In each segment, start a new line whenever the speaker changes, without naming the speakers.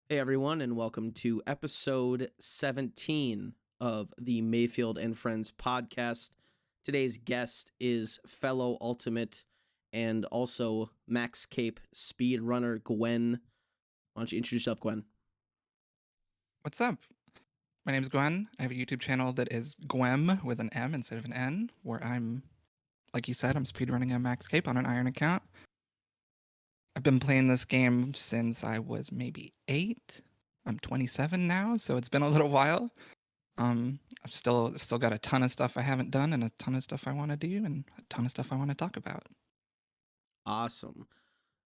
Hey everyone, and welcome to episode 17 of the Mayfield and Friends podcast. Today's guest is fellow Ultimate and also Max Cape speedrunner Gwen. Why don't you introduce yourself, Gwen?
What's up? My name's Gwen. I have a YouTube channel that is Gwem with an M instead of an N, where like you said, I'm speedrunning a Max Cape on an Iron account. I've been playing this game since I was maybe 8. I'm 27 now, so it's been a little while. I've still got a ton of stuff I haven't done, and a ton of stuff I want to do, and a ton of stuff I want to talk about.
Awesome.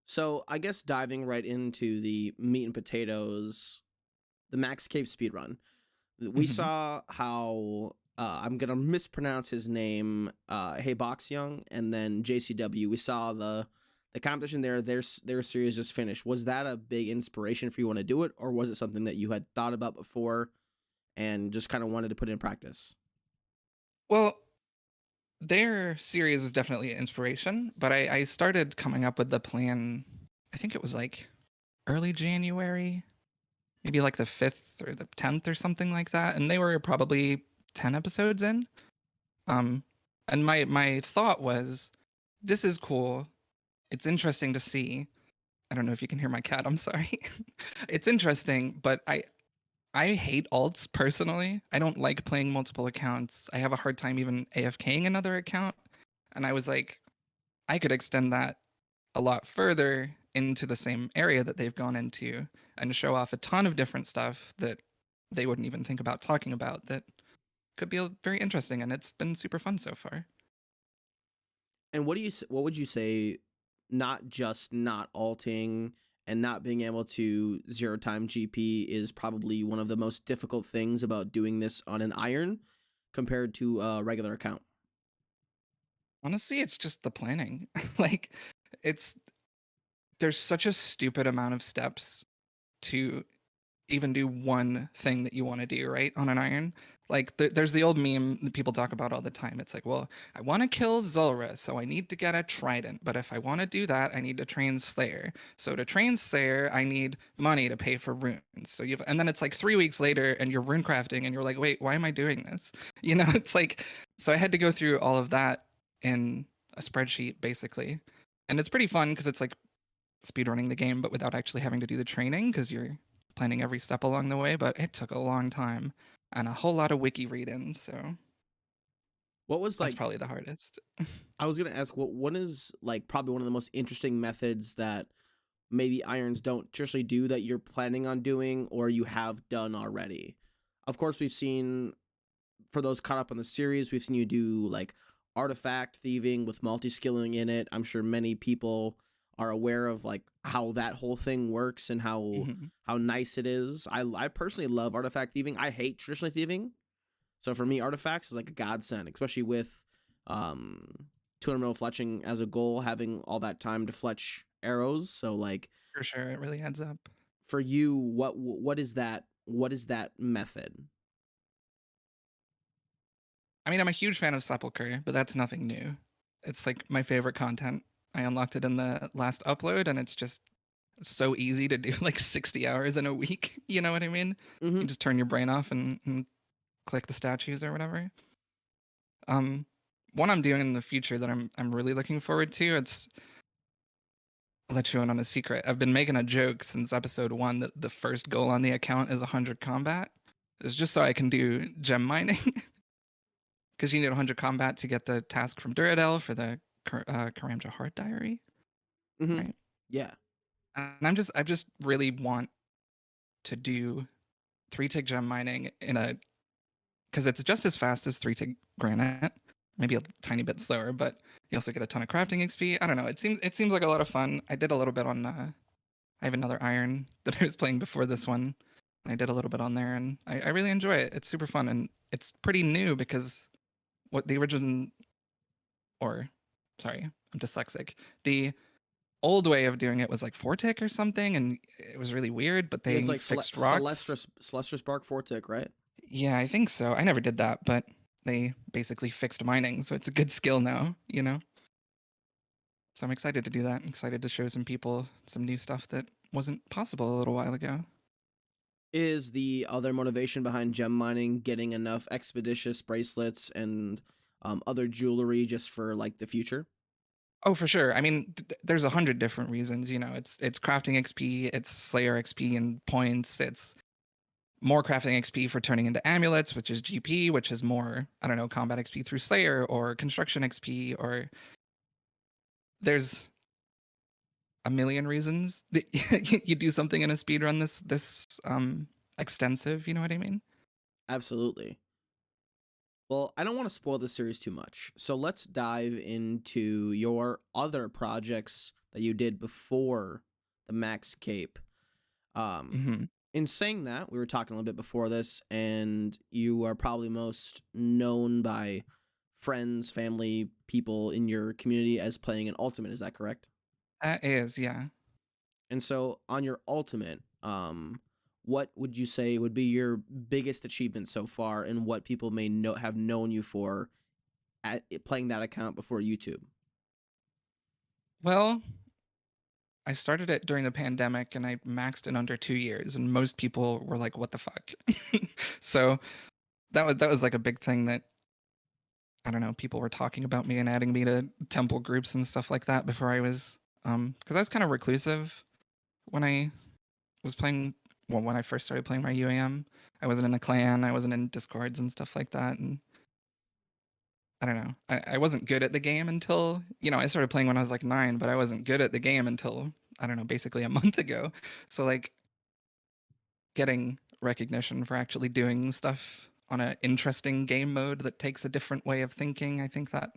So, I guess diving right into the meat and potatoes, the Max Cape speedrun. We
Mhm.
saw how I'm gonna mispronounce his name, Hey Box Young, and then JCW. We saw the competition there. Their series just finished. Was that a big inspiration for you want to do it, or was it something that you had thought about before and just kind of wanted to put in practice?
Well, their series was definitely an inspiration, but I started coming up with the plan. I think it was like early January, maybe like the 5th or the 10th or something like that, and they were probably 10 episodes in. Um and my thought was, this is cool. It's interesting to see. I don't know if you can hear my cat. I'm sorry. It's interesting, but I hate alts personally. I don't like playing multiple accounts. I have a hard time even AFKing another account. And I was like, I could extend that a lot further into the same area that they've gone into and show off a ton of different stuff that they wouldn't even think about talking about that could be very interesting, and it's been super fun so far.
And what would you say? Not just not alting and not being able to zero time GP is probably one of the most difficult things about doing this on an iron compared to a regular account.
Honestly, it's just the planning. Like, it's there's such a stupid amount of steps to even do one thing that you want to do right on an iron. Like there's the old meme that people talk about all the time. It's like, well, I want to kill Zulrah, so I need to get a trident. But if I want to do that, I need to train Slayer. So to train Slayer, I need money to pay for runes. And then it's like 3 weeks later, and you're rune crafting, and you're like, wait, why am I doing this? It's like, so I had to go through all of that in a spreadsheet basically, and it's pretty fun because it's like speedrunning the game, but without actually having to do the training because you're planning every step along the way. But it took a long time and a whole lot of wiki readings, so
What was
that's
like
probably the hardest.
I was gonna ask what is like probably one of the most interesting methods that maybe irons don't traditionally do that you're planning on doing or you have done already. Of course, we've seen for those caught up on the series, we've seen you do like artifact thieving with multi skilling in it. I'm sure many people are aware of like how that whole thing works and
Mhm.
how nice it is. I personally love artifact thieving. I hate traditional thieving. So for me, artifacts is like a godsend, especially with um 200 mil fletching as a goal, having all that time to fletch arrows. So like
For sure, it really adds up.
for you, what is that? What is that method?
I mean, I'm a huge fan of Sepulchre, but that's nothing new. It's like my favorite content. I unlocked it in the last upload, and it's just so easy to do like 60 hours in a week. You know what I mean?
Mm-hmm.
You just turn your brain off and click the statues or whatever. Um, One I'm doing in the future that I'm really looking forward to. I'll let you in on a secret. I've been making a joke since episode 1 that the first goal on the account is 100 combat. It's just so I can do gem mining, because you need 100 combat to get the task from Duradel for the Karamja Heart Diary,
Mm-hmm.
right?
Yeah.
And I just really want to do 3 tick gem mining in a because it's just as fast as 3 tick granite, maybe a tiny bit slower, but you also get a ton of crafting XP. I don't know. It seems like a lot of fun. I did a little bit on. I have another iron that I was playing before this one. I did a little bit on there, and I really enjoy it. It's super fun, and it's pretty new because what the original, or sorry, I'm dyslexic. The old way of doing it was like 4 tick or something, and it was really weird. But
Yeah, it's
they
like
fixed rocks.
Celestra Spark Fortic, right?
Yeah, I think so. I never did that, but they basically fixed mining, so it's a good skill now. So I'm excited to do that. I'm excited to show some people some new stuff that wasn't possible a little while ago.
Is the other motivation behind gem mining getting enough expeditious bracelets and other jewelry just for like the future?
Oh, for sure. I mean, there's 100 different reasons. You know, it's crafting XP, it's Slayer XP and points, it's more crafting XP for turning into amulets, which is GP, which is more, I don't know, combat XP through Slayer or construction XP, or there's a million reasons that you do something in a speed run this extensive, you know what I mean?
Absolutely. Well, I don't want to spoil the series too much. So let's dive into your other projects that you did before the Max Cape. Um,
Hmm.
in saying that, we were talking a little bit before this, and you are probably most known by friends, family, people in your community as playing an ultimate. Is that correct?
That is, yeah.
And so, on your ultimate, what would you say would be your biggest achievement so far, and what people may know have known you for at playing that account before YouTube?
Well, I started it during the pandemic and I maxed in under 2 years, and most people were like, "What the fuck?" So that was like a big thing that I don't know. People were talking about me and adding me to temple groups and stuff like that before I was, because I was kind of reclusive when I was playing. Well, when I first started playing my UAM, I wasn't in a clan, I wasn't in discords and stuff like that, and I don't know. I wasn't good at the game until, I started playing when I was like 9, but I wasn't good at the game until, I don't know, basically a month ago. So like getting recognition for actually doing stuff on an interesting game mode that takes a different way of thinking, I think that,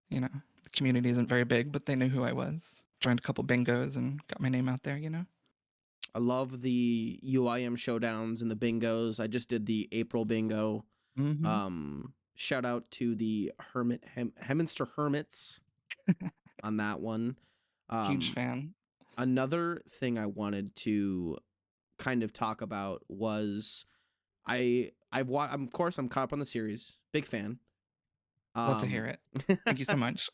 the community isn't very big, but they knew who I was. Joined a couple bingos and got my name out there.
I love the UIM showdowns and the bingos. I just did the April bingo.
Hmm.
Shout out to the Heminster Hermits on that one.
Huge
Um,
fan.
Another thing I wanted to kind of talk about was of course I'm caught up on the series, big fan.
Love to hear it. Thank you so much.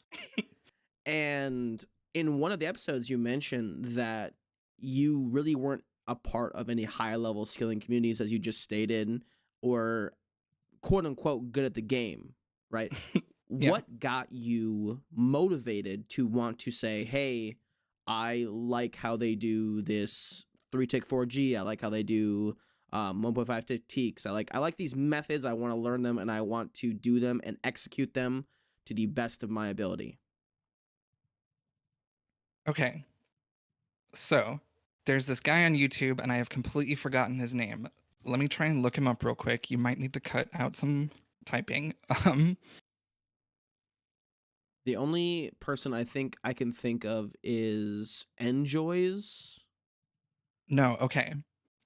And in one of the episodes, you mentioned that you really weren't a part of any high level skilling communities, as you just stated, or quote unquote good at the game, right?
Yeah.
What got you motivated to want to say, hey, I like how they do this 3 tick 4G. I like how they do 1.5 tick teaks. I like these methods. I want to learn them and I want to do them and execute them to the best of my ability.
Okay. So there's this guy on YouTube, and I have completely forgotten his name. Let me try and look him up real quick. You might need to cut out some typing.
The only person I think I can think of is Enjoys.
No, okay.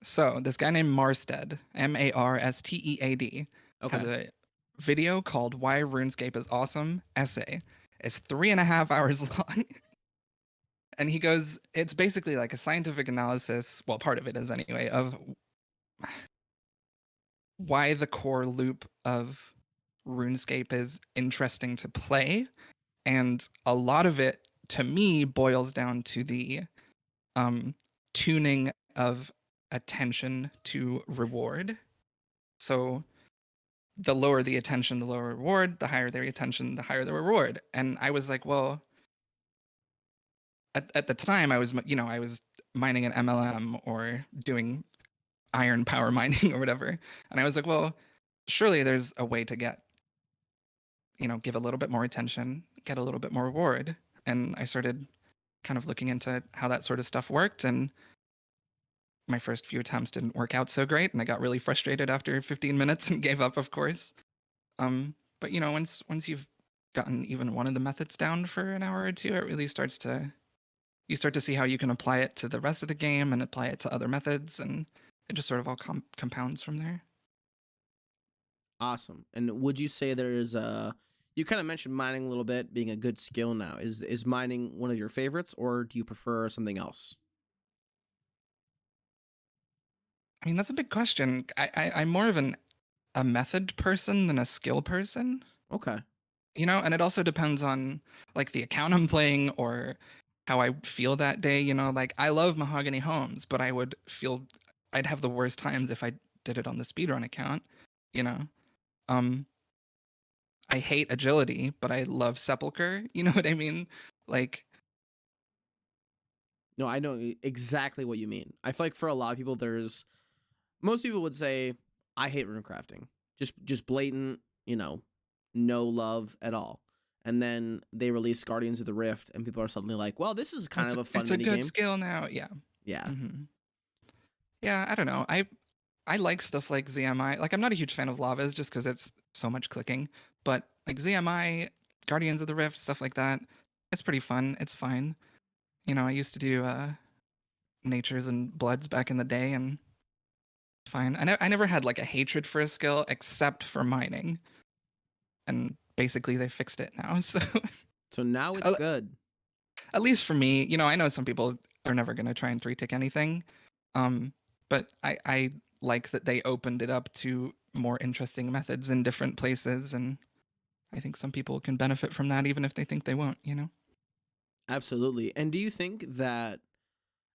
So this guy named Marstead, Marstead, has
Okay.
a video called "Why RuneScape is Awesome" essay. It's 3.5 hours long. And he goes, it's basically like a scientific analysis, well, part of it is anyway, of why the core loop of RuneScape is interesting to play. And a lot of it, to me, boils down to the um, tuning of attention to reward. So the lower the attention, the lower reward, the higher the attention, the higher the reward. And I was like, well, at the time, I was mining an MLM or doing iron power mining or whatever. And I was like, well, surely there's a way to give a little bit more attention, get a little bit more reward. And I started kind of looking into how that sort of stuff worked. And my first few attempts didn't work out so great. And I got really frustrated after 15 minutes and gave up, of course. But once you've gotten even one of the methods down for an hour or two, it really you start to see how you can apply it to the rest of the game and apply it to other methods. And it just sort of all compounds from there.
Awesome. And would you say there is a you kind of mentioned mining a little bit being a good skill now. Is mining one of your favorites or do you prefer something else?
I mean, that's a big question. I'm more of a method person than a skill person,
Okay.
and it also depends on like the account I'm playing or how I feel that day. Like I love Mahogany Homes, but I would feel I'd have the worst times if I did it on the speedrun account, you know. Um, I hate agility, but I love sepulcher. You know what I mean? Like,
No, I know exactly what you mean. I feel like for a lot of people, most people would say, I hate runecrafting. Just blatant, no love at all. And then they release Guardians of the Rift, and people are suddenly like, well, this is kind of a fun
it's a
mini
good
game.
skill now. Yeah.
Yeah.
Mm-hmm. Yeah, I don't know. I like stuff like ZMI. Like, I'm not a huge fan of lavas just because it's so much clicking. But like ZMI, Guardians of the Rift, stuff like that, it's pretty fun. It's fine. You know, I used to do Natures and Bloods back in the day, and fine. I never had like a hatred for a skill except for mining, and basically they fixed it now. So
So now it's
at
good.
at least for me, you know, I know some people are never gonna try and three tick anything, but I like that they opened it up to more interesting methods in different places, and I think some people can benefit from that even if they think they won't. You know.
Absolutely. And do you think that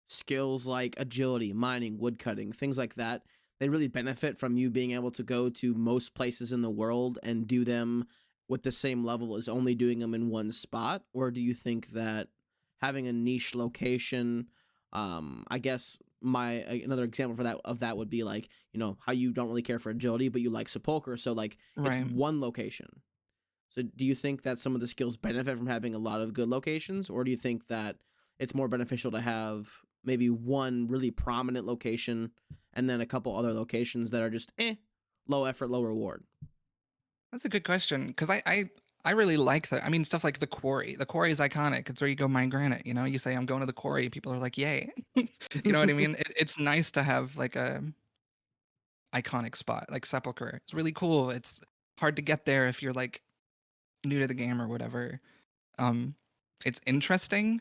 skills like agility, mining, woodcutting, things like that, they really benefit from you being able to go to most places in the world and do them with the same level as only doing them in one spot? Or do you think that having a niche location, I guess another example for that would be like, how you don't really care for agility, but you like sepulcher, so like it's
Right.
one location. So do you think that some of the skills benefit from having a lot of good locations, or do you think that it's more beneficial to have maybe one really prominent location and then a couple other locations that are just low effort, low reward?
That's a good question because I really like that. I mean, stuff like the quarry. The quarry is iconic. It's where you go mine granite. You know, you say I'm going to the quarry, people are like, "Yay!" You know what I mean? It's nice to have like a iconic spot like Sepulcher. It's really cool. It's hard to get there if you're like new to the game or whatever. Um, it's interesting,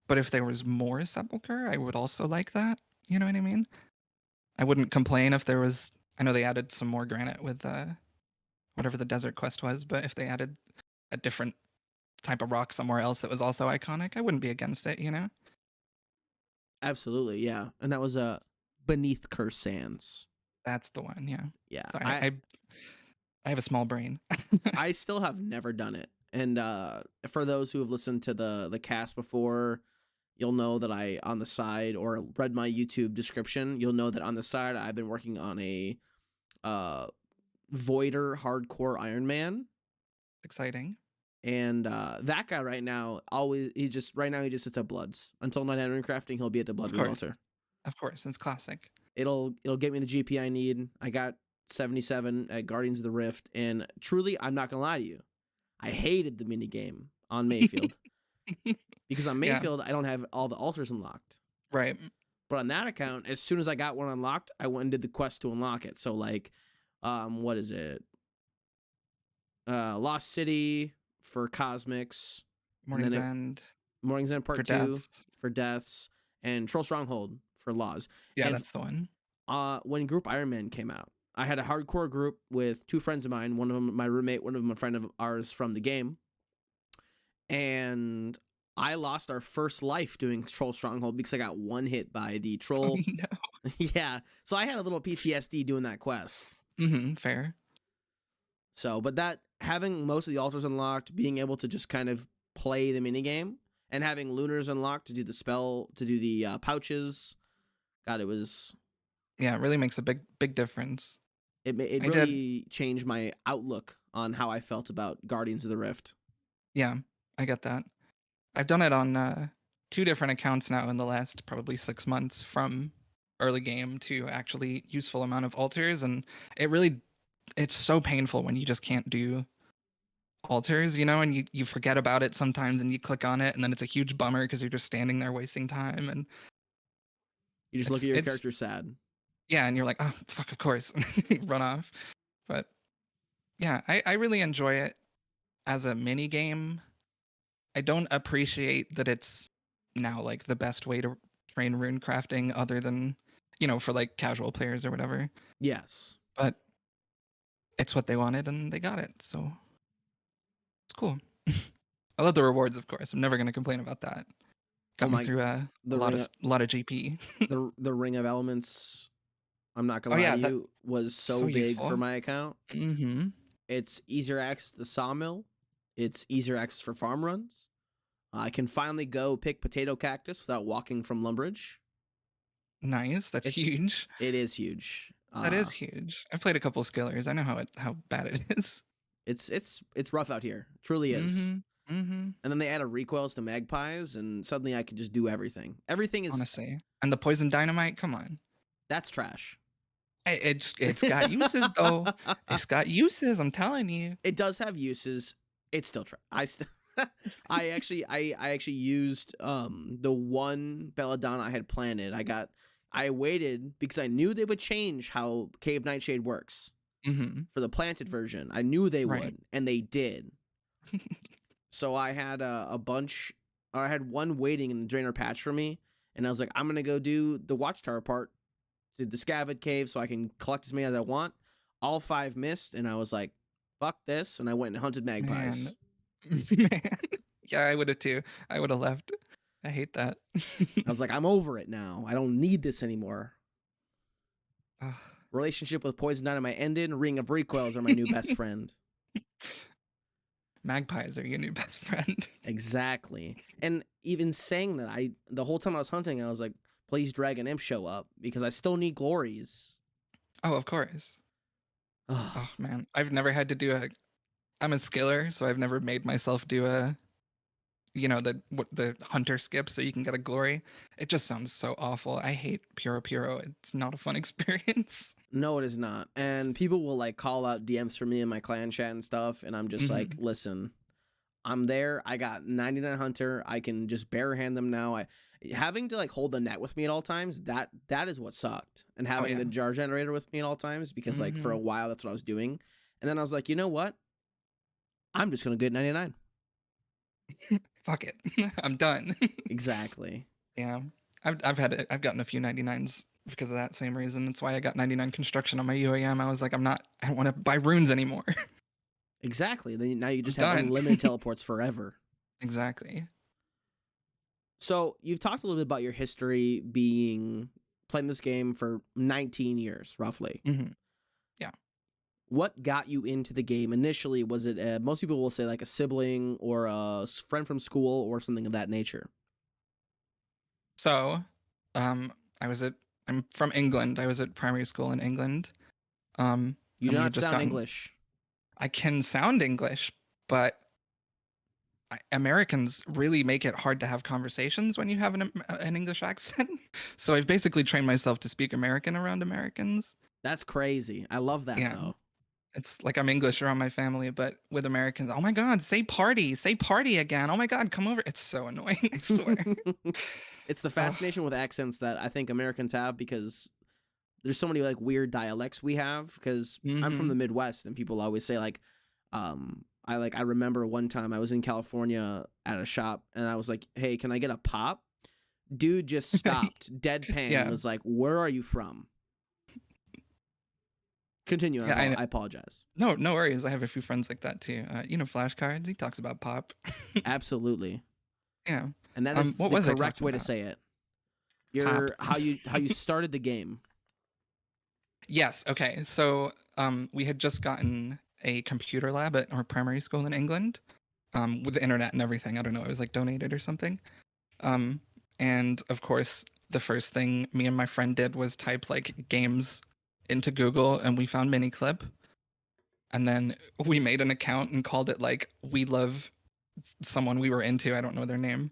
but if there was more Sepulcher, I would also like that. You know what I mean? I wouldn't complain if there was. I know they added some more granite with whatever the desert quest was, but if they added a different type of rock somewhere else that was also iconic, I wouldn't be against it, you know?
Absolutely, yeah. And that was beneath Curse Sands.
That's the one, yeah.
Yeah,
So
I
I have a small brain.
I still have never done it. And for those who have listened to the cast before, you'll know that I on the side or read my YouTube description, you'll know that on the side I've been working on a uh Voider hardcore Ironman.
Exciting.
And that guy right now he just sits at Bloods. Until Night Iron Crafting, he'll be at the Blood
Of course.
Remelter.
Of course, it's classic.
It'll get me the GP I need. I got 77 at Guardians of the Rift, and truly, I'm not gonna lie to you, I hated the mini game on Mayfield because on
Yeah,
Mayfield I don't have all the altars unlocked.
right.
But on that account, as soon as I got one unlocked, I went and did the quest to unlock it. So like, what is it? Lost City for Cosmics, and
Morning's
then
End
Morning's End
for
Part 2
deaths.
for Deaths, and Troll Stronghold for Laws.
Yeah,
And
that's the one.
when Group Ironman came out, I had a hardcore group with two friends of mine, one of them my roommate, one of them a friend of ours from the game, and I lost our first life doing Troll Stronghold because I got one hit by the
Oh
troll.
no.
Yeah, so I had a little PTSD doing that quest.
Fair.
So, but that having most of the altars unlocked, being able to just kind of play the minigame, and having lunars unlocked to do the spell, to do the pouches, God,
Yeah, it really makes a big difference.
it
I did.
really changed my outlook on how I felt about Guardians of the Rift.
Yeah, I get that. I've done it on two different accounts now in the last probably 6 months, from early game to actually useful amount of altars, and it really it's so painful when you just can't do altars, you know, and you forget about it sometimes and you click on it and then it's a huge bummer because you're just standing there wasting time, and
You just look at your
it's
character sad.
yeah, and you're like, oh fuck, of course. Run off. But yeah, I really enjoy it as a mini game. I don't appreciate that it's now like the best way to train rune crafting other than, you know, for like casual players or whatever.
Yes.
But it's what they wanted and they got it. So it's cool. I love the rewards, of course. I'm never going to complain about that.
Oh
Got me
my,
through a
the
lot
ring
of
of
lot of GP.
the ring of elements. I'm not
Oh
gonna lie
yeah,
to
that's
you, was so
so
big for
useful.
my account.
Mm-hmm.
It's easier access to the sawmill. It's easier access for farm runs. I can finally go pick potato cactus without walking from Lumbridge.
Nice. That's
It's
huge.
it is huge.
That is huge. I've played a couple skillers. I know how bad it is.
It's rough out here. It truly is.
Mm-hmm. Mm-hmm.
And then they added recoils to magpies, and suddenly I could just do everything. Everything is
Honestly. And the poison dynamite, come on.
that's trash.
It's got uses though. It's got uses, I'm telling you.
It does have uses. It's still trash. I actually used the one belladonna I had planted. I waited because I knew they would change how Cave Nightshade works
Mm-hmm.
for the planted version. I knew they
Right.
would, and they did. So I had a bunch. I had one waiting in the drainer patch for me, and I was like, I'm gonna go do the watchtower part to the Scavid cave so I can collect as many as I want. All 5 missed, and I was like, fuck this, and I went and hunted
Man.
magpies.
Man. Yeah, I would have too. I would have left. I hate that.
I was like, I'm over it now. I don't need this anymore.
Ugh.
Relationship with Poison Dynamite ended. Ring of Recoils are my new best friend.
Magpies are your new best friend.
Exactly. And even saying that, the whole time I was hunting, I was like, please Dragon Imp show up because I still need glories.
Oh, of course. Oh man, I've never had to do a. I'm a skiller, so I've never made myself do a. The hunter skip so you can get a glory. It just sounds so awful. I hate Puro. It's not a fun experience.
No, it is not. And people will like call out DMs for me in my clan chat and stuff, and I'm just like, listen, I'm there. I got 99 hunter. I can just barehand them now. Having to like hold the net with me at all times, that is what sucked. And having the jar generator with me at all times, because like for a while that's what I was doing. And then I was like, you know what? I'm just gonna get 99.
Fuck it. I'm done.
Exactly.
Yeah. I've gotten a few 99s because of that same reason. That's why I got 99 construction on my UAM. I was like, I don't want to buy runes anymore.
Exactly. Then now you just
I'm
have
done.
unlimited teleports forever.
Exactly.
So you've talked a little bit about your history playing this game for 19 years, roughly.
Mm-hmm. Yeah.
What got you into the game initially? Was it most people will say like a sibling or a friend from school or something of that nature?
So, I'm from England. I was at primary school in England. Um,
You
and
do
we had
not
just
sound
gotten.
English.
I can sound English, but Americans really make it hard to have conversations when you have an English accent. So I've basically trained myself to speak American around Americans.
That's crazy. I love that
Yeah.
though.
It's like I'm English around my family, but with Americans, oh my God, say party again. Oh my God, come over. It's so annoying, I swear.
It's the fascination with accents that I think Americans have because there's so many like weird dialects we have because I'm from the Midwest and people always say like I remember one time I was in California at a shop and I was like, hey, can I get a pop? Dude just stopped deadpan
Yeah.
and was like, where are you from? Continue.
Yeah,
I apologize.
No worries. I have a few friends like that too. Flashcards. He talks about pop.
Absolutely.
Yeah.
And that is
what
the
was I
correct
talking
way to
about?
say it.
Pop.
How you started the game.
Yes. Okay. So we had just gotten a computer lab at our primary school in England, with the internet and everything. I don't know. It was like donated or something. And of course, the first thing me and my friend did was type like games into Google, and we found Miniclip. And then we made an account and called it like "We Love Someone We Were Into." I don't know their name.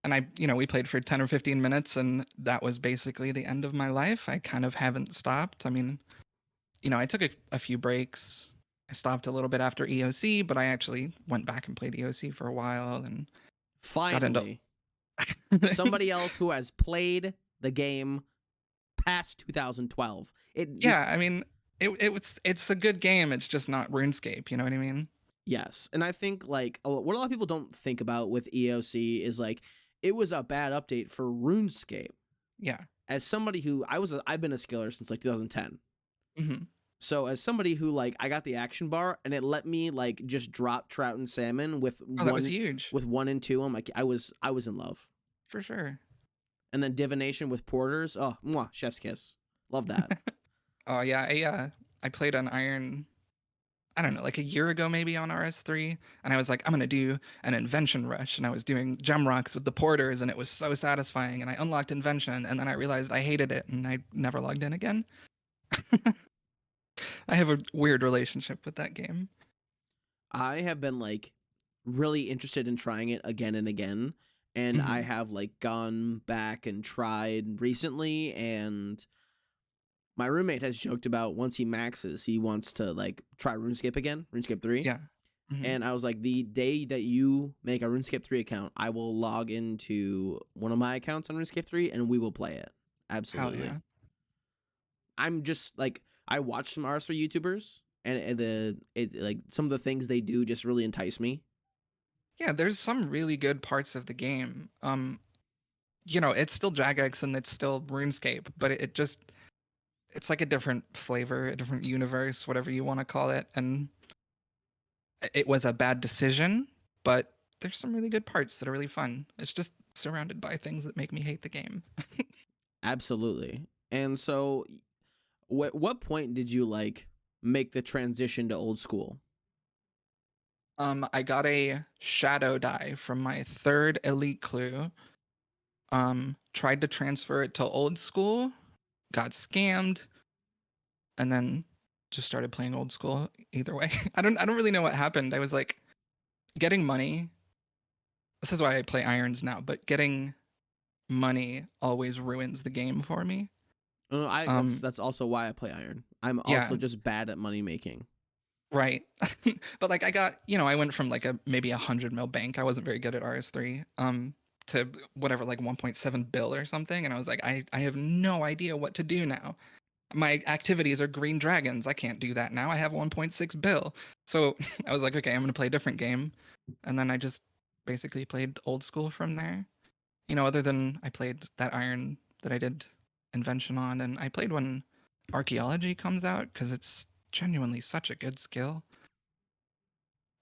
And we played for 10 or 15 minutes, and that was basically the end of my life. I kind of haven't stopped. I mean, I took a few breaks. I stopped a little bit after EOC, but I actually went back and played EOC for a while and got into.
Finally, somebody else who has played the game past 2012.
I mean, it's a good game. It's just not RuneScape. You know what I mean?
Yes, and I think like what a lot of people don't think about with EOC is like it was a bad update for RuneScape.
Yeah.
As somebody who I've been a skiller since like 2010.
Mm-hmm.
So as somebody who like I got the action bar and it let me like just drop trout and salmon with
that was huge.
with 1 and 2. I'm like I was in love
For sure.
And then divination with porters. Oh, mwah, chef's kiss. Love that.
Oh yeah, I played on Iron. I don't know, like a year ago maybe on RS3, and I was like, I'm gonna do an invention rush, and I was doing gem rocks with the porters, and it was so satisfying, and I unlocked invention, and then I realized I hated it, and I never logged in again. I have a weird relationship with that game.
I have been like really interested in trying it again and again. And I
Hmm.
have like gone back and tried recently, and my roommate has joked about once he maxes, he wants to like try RuneScape again, RuneScape 3.
Yeah. Hmm.
And I was like, the day that you make a RuneScape 3 account, I will log into one of my accounts on RuneScape 3 and we will play it.
Hell
Absolutely.
yeah.
I'm just like, I watch some RS3 YouTubers, and like some of the things they do just really entice me.
Yeah, there's some really good parts of the game. It's still Jagex and it's still RuneScape, but it just it's like a different flavor, a different universe, whatever you want to call it. And it was a bad decision, but there's some really good parts that are really fun. It's just surrounded by things that make me hate the game.
Absolutely. And so, what point did you like make the transition to old school?
I got a shadow die from my third elite clue. Tried to transfer it to old school, got scammed, and then just started playing old school either way. I don't really know what happened. I was like getting money. This is why I play irons now, but getting money always ruins the game for me.
No, I
Um
that's also why I play Iron. I'm
yeah,
also just bad at money making.
right. But like I went from like a maybe 100 mil bank. I wasn't very good at RS3. To whatever like 1.7 bill or something, and I was like I have no idea what to do now. My activities are green dragons. I can't do that now. I have 1.6 bill. So I was like, okay, I'm going to play a different game. And then I just basically played old school from there. Other than I played that iron that I did invention on, and I played when archaeology comes out because it's genuinely such a good skill.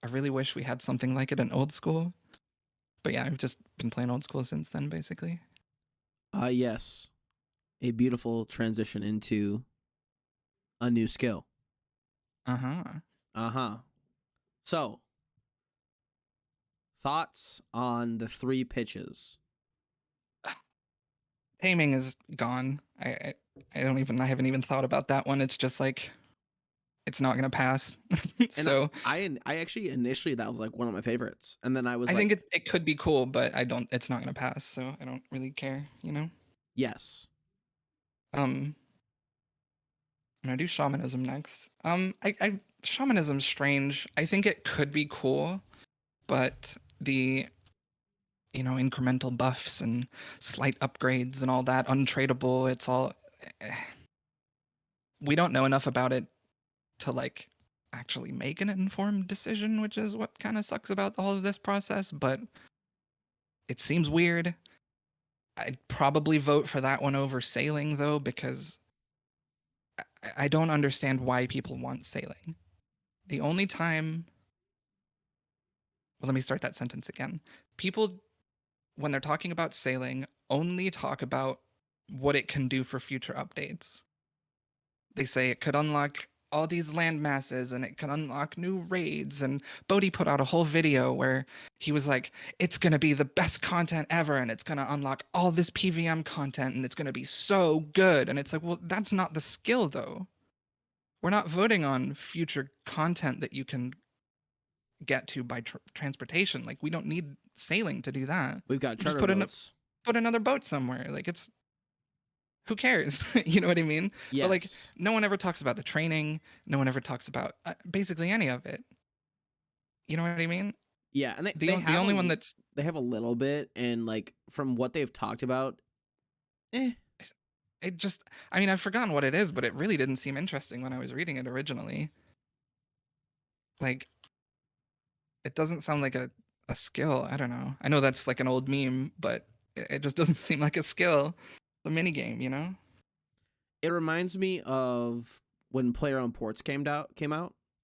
I really wish we had something like it in old school. But yeah, I've just been playing old school since then, basically.
Yes, a beautiful transition into a new skill.
Uh huh.
Uh huh. So, thoughts on the three pitches?
Taming is gone. I haven't even thought about that one. It's just like it's not gonna pass.
And
So
I actually initially that was like one of my favorites, and then I was
I think
like,
it could be cool, but I don't. It's not gonna pass. So I don't really care.
yes,
Um, I'm gonna do shamanism next. I shamanism's strange. I think it could be cool, but the incremental buffs and slight upgrades and all that untradeable. It's all eh, we don't know enough about it to like actually make an informed decision, which is what kind of sucks about all of this process. But it seems weird. I'd probably vote for that one over sailing though, because I don't understand why people want sailing. The only time, well, let me start that sentence again. People, when they're talking about sailing, only talk about what it can do for future updates. They say it could unlock all these land masses and it can unlock new raids. And Bodhi put out a whole video where he was like, it's going to be the best content ever and it's going to unlock all this PVM content and it's going to be so good. And it's like, well, that's not the skill though. We're not voting on future content that you can get to by transportation. Like, we don't need sailing to do that.
we've got
We'll just
charter boats.
put another boat somewhere. Like, it's who cares? You know what I mean? But like,
Yes,
no one ever talks about the training. No one ever talks about basically any of it. You know what I mean?
yeah, and
The only one that's
they have a little bit, and like from what they've talked about, eh.
it just I mean, I've forgotten what it is, but it really didn't seem interesting when I was reading it originally. Like, it doesn't sound like a skill. I don't know. I know that's like an old meme, but it just doesn't seem like a skill. The mini game.
It reminds me of when player owned ports came out,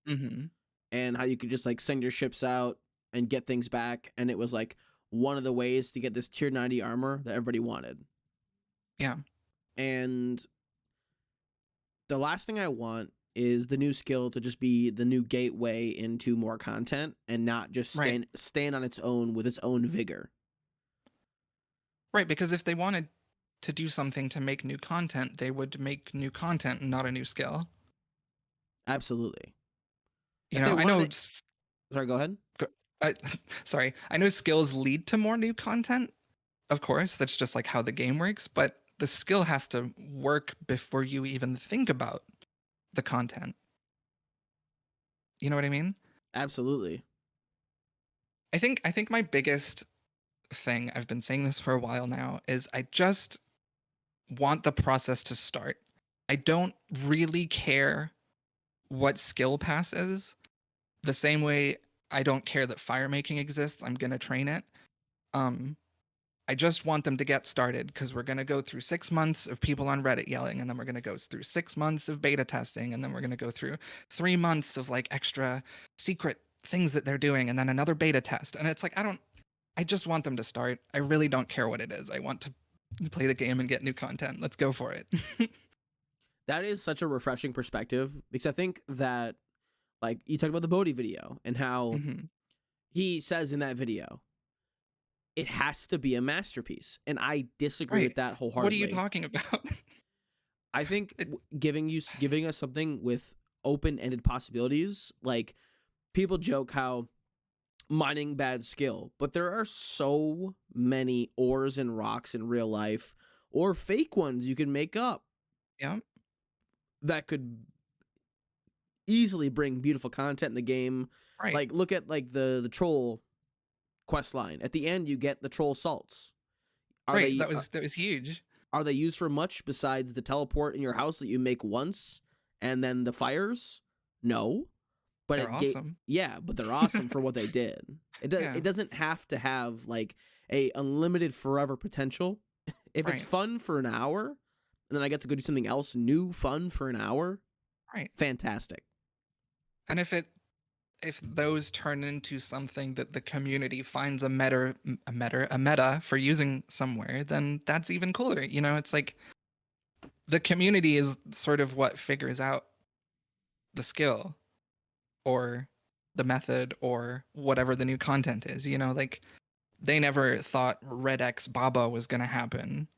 Mm-hmm.
and how you could just like send your ships out and get things back, and it was like one of the ways to get this tier 90 armor that everybody wanted.
Yeah.
And the last thing I want is the new skill to just be the new gateway into more content and not just
Right.
stand on its own with its own vigor.
Right, because if they wanted to do something to make new content, they would make new content and not a new skill.
Absolutely.
You
If
know,
they
I
wanted
know
it, sorry, go ahead.
I, sorry, I know skills lead to more new content. Of course, that's just like how the game works, but the skill has to work before you even think about the content. You know what I mean?
Absolutely.
I think my biggest thing, I've been saying this for a while now, is I just want the process to start. I don't really care what skill pass is. The same way I don't care that fire making exists, I'm gonna train it. Um, I just want them to get started because we're gonna go through 6 months of people on Reddit yelling, and then we're gonna go through 6 months of beta testing, and then we're gonna go through 3 months of like extra secret things that they're doing, and then another beta test. And it's like I just want them to start. I really don't care what it is. I want to play the game and get new content. Let's go for it.
That is such a refreshing perspective because I think that, like, you talked about the Bodhi video and how
Hmm.
he says in that video, it has to be a masterpiece. And I disagree with
Right.
that
What are you
wholeheartedly.
talking about?
I think
It,
giving us something with open-ended possibilities, like people joke how mining bad skill, but there are so many ores and rocks in real life or fake ones you can make up
yeah.
that could easily bring beautiful content in the game.
Right.
Like look at like the troll quest line. At the end you get the troll salts. Are
Right.
they
That was huge.
are they used for much besides the teleport in your house that you make once and then the fires? No. But
They're awesome.
yeah, but they're awesome for what they did.
Yeah.
It doesn't have to have like a unlimited forever potential. If it's
Right.
fun for an hour and then I get to go do something else new fun for an hour,
Right.
fantastic.
And if those turn into something that the community finds a meta for using somewhere, then that's even cooler. You know, it's like the community is sort of what figures out the skill or the method or whatever the new content is. You know, like they never thought Red X Baba was going to happen,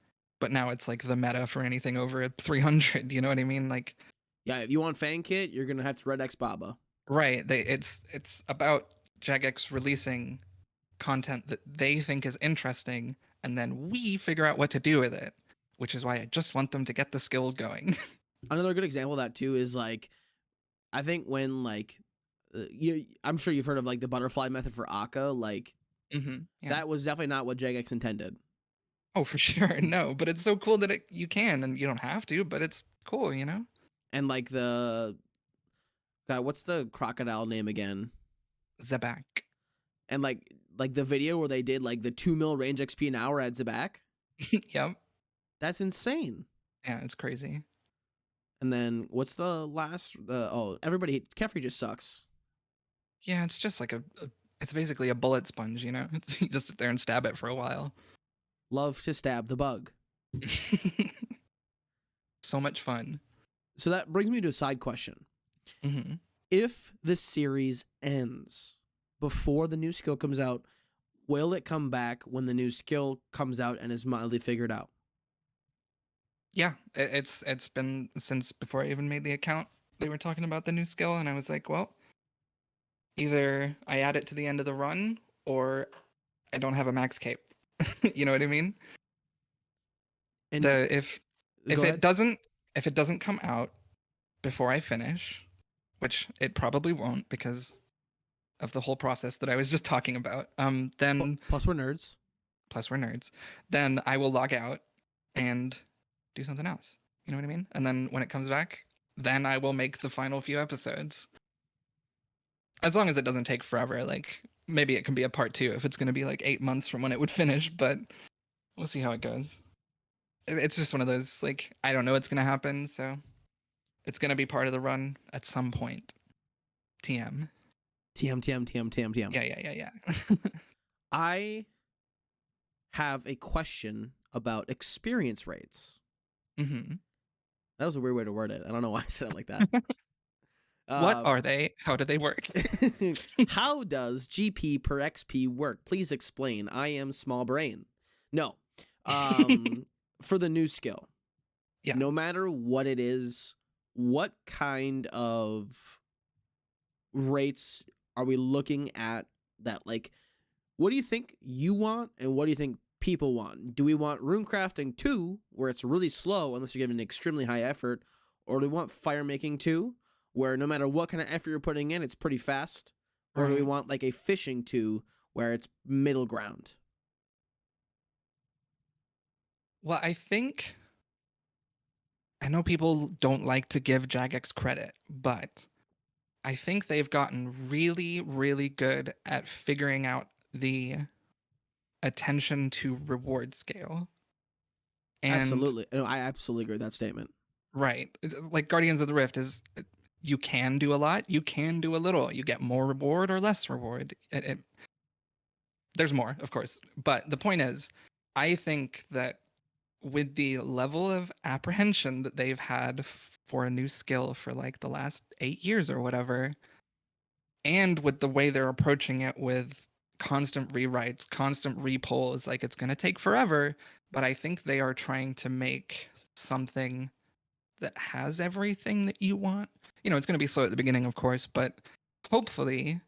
but now it's like the meta for anything over 300. You know what I mean? Like,
Yeah, if you want Fan Kit, you're gonna have to Red X Baba.
right? It's about Jagex releasing content that they think is interesting, and then we figure out what to do with it. Which is why I just want them to get the skill going.
Another good example of that too is like I think when like I'm sure you've heard of like the butterfly method for Akka, like
Yeah.
that was definitely not what Jagex intended.
Oh, for sure. No, but it's so cool that you can, and you don't have to, but it's cool, you know?
And like the God, what's the crocodile name again?
Zabak.
And like the video where they did like the 2 mil range XP an hour at Zabak.
Yep.
That's insane.
Yeah, it's crazy.
And then what's the last? Everybody Kefri just sucks.
Yeah, it's just like it's basically a bullet sponge, you know? It's you just sit there and stab it for a while.
Love to stab the bug.
So much fun.
So that brings me to a side question.
Hmm.
If this series ends before the new skill comes out, will it come back when the new skill comes out and is mildly figured out?
Yeah, it's been since before I even made the account. They were talking about the new skill, and I was like, well, either I add it to the end of the run or I don't have a max cape. You know what I mean?
And
The if
go
it
ahead.
doesn't if it doesn't come out before I finish, which it probably won't because of the whole process that I was just talking about, then
Plus we're nerds.
plus we're nerds, then I will log out and do something else. You know what I mean? And then when it comes back, then I will make the final few episodes. As long as it doesn't take forever, like maybe it can be a part two if it's going to be like 8 months from when it would finish, but we'll see how it goes. It's just one of those, like, I don't know what's going to happen, so it's going to be part of the run at some point. TM.
TM TM TM TM TM.
Yeah.
I have a question about experience rates.
Mm-hmm.
That was a weird way to word it. I don't know why I said it like that.
What
Um,
are they? How do they work?
how does GP per XP work? Please explain. I am small brain. No. Um, for the new skill,
Yeah.
no matter what it is, what kind of rates are we looking at that, like, what do you think you want and what do you think people want? Do we want runecrafting 2 where it's really slow unless you're giving extremely high effort, or do we want fire making 2 where no matter what kind of effort you're putting in it's pretty fast, or do we
Right.
want like a fishing 2 where it's middle ground?
Well, I know people don't like to give Jagex credit, but I think they've gotten really, really good at figuring out the attention to reward scale. And
Absolutely. No, I absolutely agree with that statement.
right, like Guardians of the Rift is you can do a lot, you can do a little. You get more reward or less reward. There's more, of course. But the point is, I think that with the level of apprehension that they've had for a new skill for like the last 8 years or whatever, and with the way they're approaching it with constant rewrites, constant repolls, like it's going to take forever. But I think they are trying to make something that has everything that you want. It's going to be slow at the beginning, of course, but hopefully